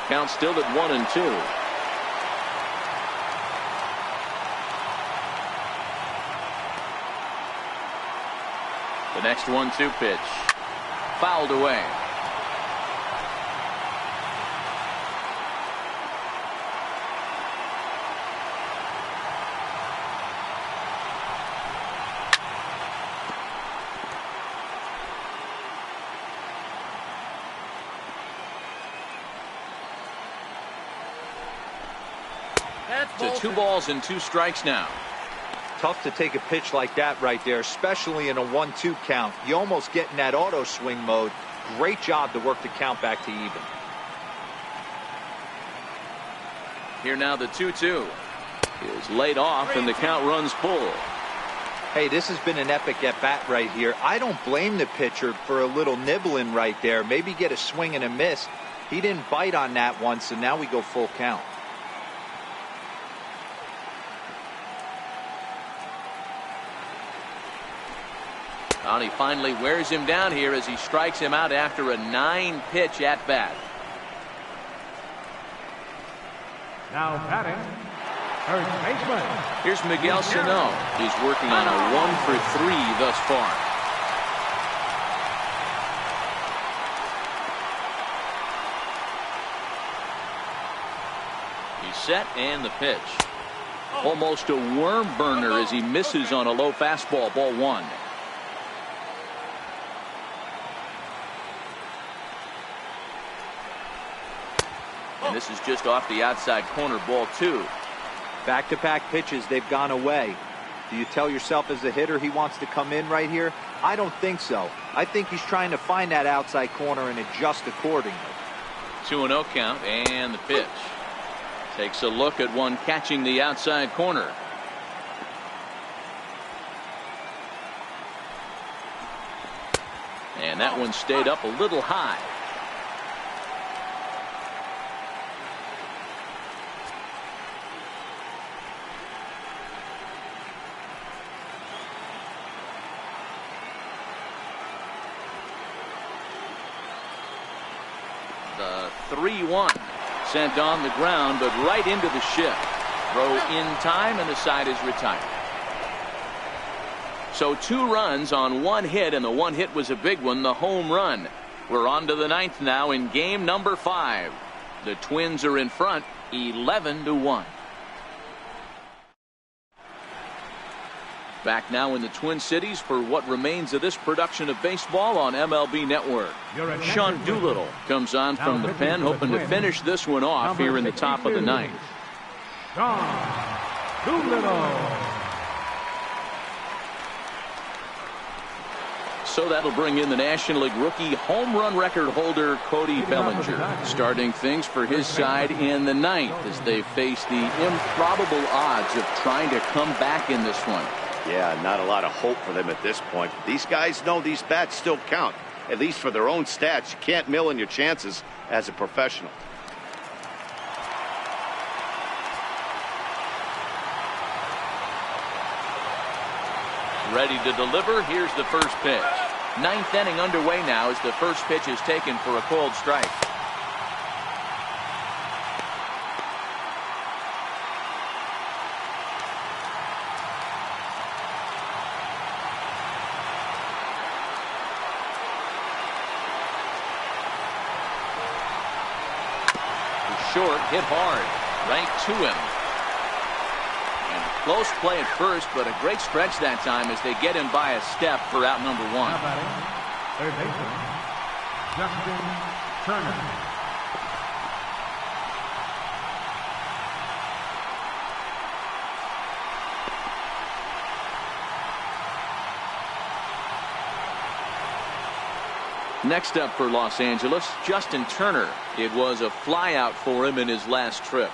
Speaker 1: Count still at 1-2. The next 1-2 pitch. Fouled away. To 2 balls and 2 strikes now.
Speaker 4: Tough to take a pitch like that right there, especially in a 1-2 count. You almost get in that auto swing mode. Great job to work the count back to even.
Speaker 1: Here now the 2-2 is laid off and the count runs full.
Speaker 4: Hey, this has been an epic at bat right here. I don't blame the pitcher for a little nibbling right there. Maybe get a swing and a miss. He didn't bite on that one, so now we go full count.
Speaker 1: And he finally wears him down here as he strikes him out after a 9-pitch at bat.
Speaker 3: Now batting, third baseman.
Speaker 1: Here's Miguel Sano. He's working on a 1-for-3 thus far. He's set and the pitch. Almost a worm burner as he misses on a low fastball. Ball 1. And this is just off the outside corner. Ball 2.
Speaker 4: Back-to-back pitches, they've gone away. Do you tell yourself as a hitter he wants to come in right here? I don't think so. I think he's trying to find that outside corner and adjust accordingly.
Speaker 1: 2-0 count and the pitch. Takes a look at one catching the outside corner. And that one stayed up a little high. The 3-1 sent on the ground, but right into the shift. Throw in time, and the side is retired. So 2 runs on 1 hit, and the 1 hit was a big one, the home run. We're on to the 9th now in game number 5. The Twins are in front 11-1. Back now in the Twin Cities for what remains of this production of baseball on MLB Network. Sean Doolittle comes on from the pen, hoping to finish this one off here in the top of the 9th.
Speaker 3: Sean Doolittle.
Speaker 1: So that'll bring in the National League rookie home run record holder Cody Bellinger, starting things for his side in the 9th as they face the improbable odds of trying to come back in this one.
Speaker 2: Yeah, not a lot of hope for them at this point. These guys know these bats still count, at least for their own stats. You can't mill in your chances as a professional.
Speaker 1: Ready to deliver. Here's the first pitch. 9th inning underway now as the first pitch is taken for a cold strike. Short, hit hard, right to him. And close play at first, but a great stretch that time as they get him by a step for out number 1.
Speaker 3: Now batting, third baseman, Justin Turner.
Speaker 1: Next up for Los Angeles, Justin Turner. It was a flyout for him in his last trip.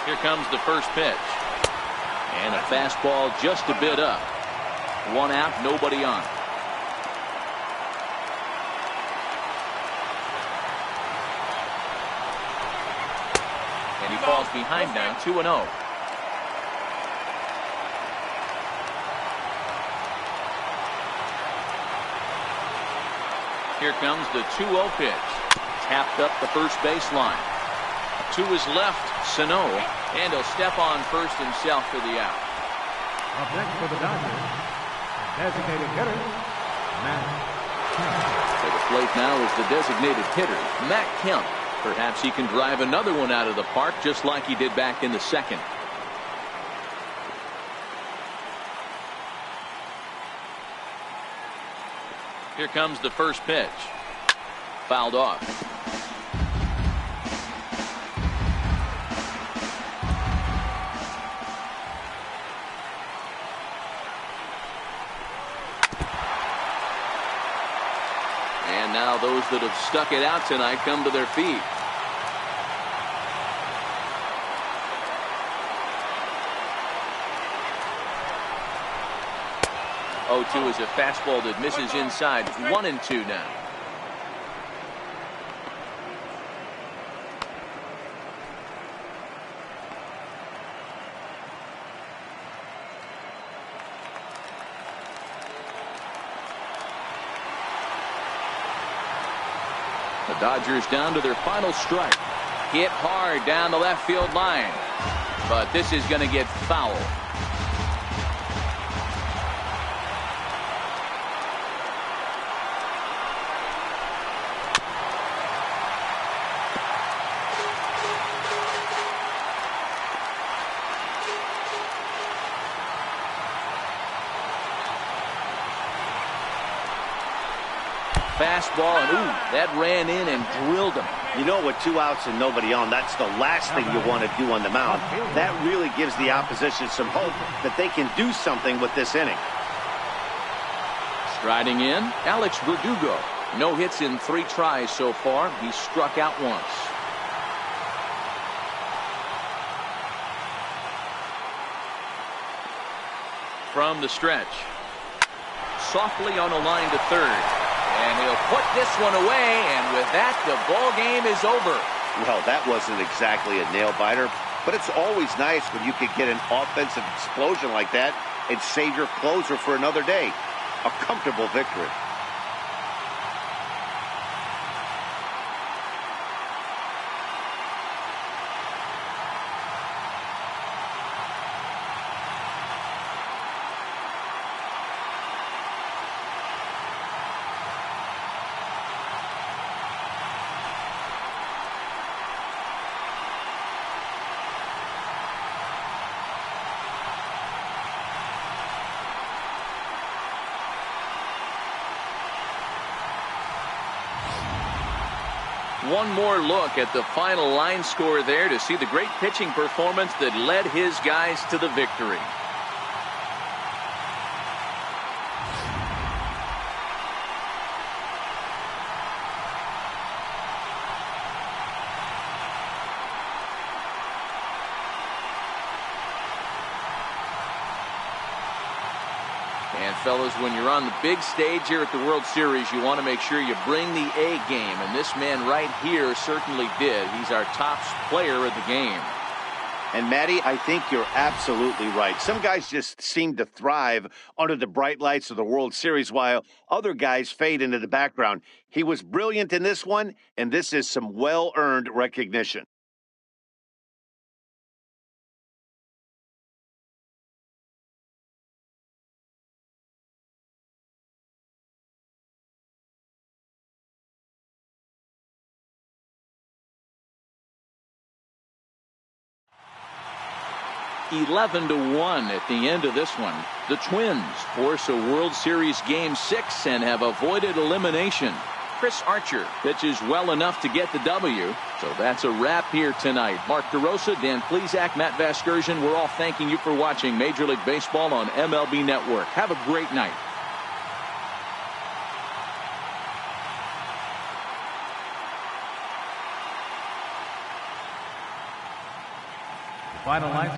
Speaker 1: Here comes the first pitch. And a fastball just a bit up. 1 out, nobody on. And he falls behind now, 2-0. Here comes the 2-0 pitch. Tapped up the first baseline. To his left, Sano, and he'll step on first himself for the out.
Speaker 3: Up next for the Dodgers, designated hitter, Matt Kemp.
Speaker 1: To the plate now is the designated hitter, Matt Kemp. Perhaps he can drive another one out of the park just like he did back in the 2nd. Here comes the first pitch. Fouled off. And now those that have stuck it out tonight come to their feet. Oh, 2 is a fastball that misses inside. 1-2 now. The Dodgers down to their final strike. Hit hard down the left field line. But this is going to get foul. Fastball, and ooh, that ran in and drilled him.
Speaker 2: You know, with 2 outs and nobody on, that's the last thing you want to do on the mound. That really gives the opposition some hope that they can do something with this inning.
Speaker 1: Striding in, Alex Verdugo. No hits in 3 tries so far. He struck out once. from the stretch. Softly on a line to third. And he'll put this one away, and with that, the ball game is over.
Speaker 2: Well, that wasn't exactly a nail-biter, but it's always nice when you can get an offensive explosion like that and save your closer for another day. A comfortable victory.
Speaker 1: One more look at the final line score there to see the great pitching performance that led his guys to the victory. And fellas, when you're on the big stage here at the World Series, you want to make sure you bring the A game. And this man right here certainly did. He's our top player of the game.
Speaker 2: And Matty, I think you're absolutely right. Some guys just seem to thrive under the bright lights of the World Series while other guys fade into the background. He was brilliant in this one, and this is some well-earned recognition.
Speaker 1: (11-1) at the end of this one. The Twins force a World Series Game 6 and have avoided elimination. Chris Archer pitches well enough to get the W. So that's a wrap here tonight. Mark DeRosa, Dan Plesac, Matt Vasgersian, we're all thanking you for watching Major League Baseball on MLB Network. Have a great night.
Speaker 3: Final line.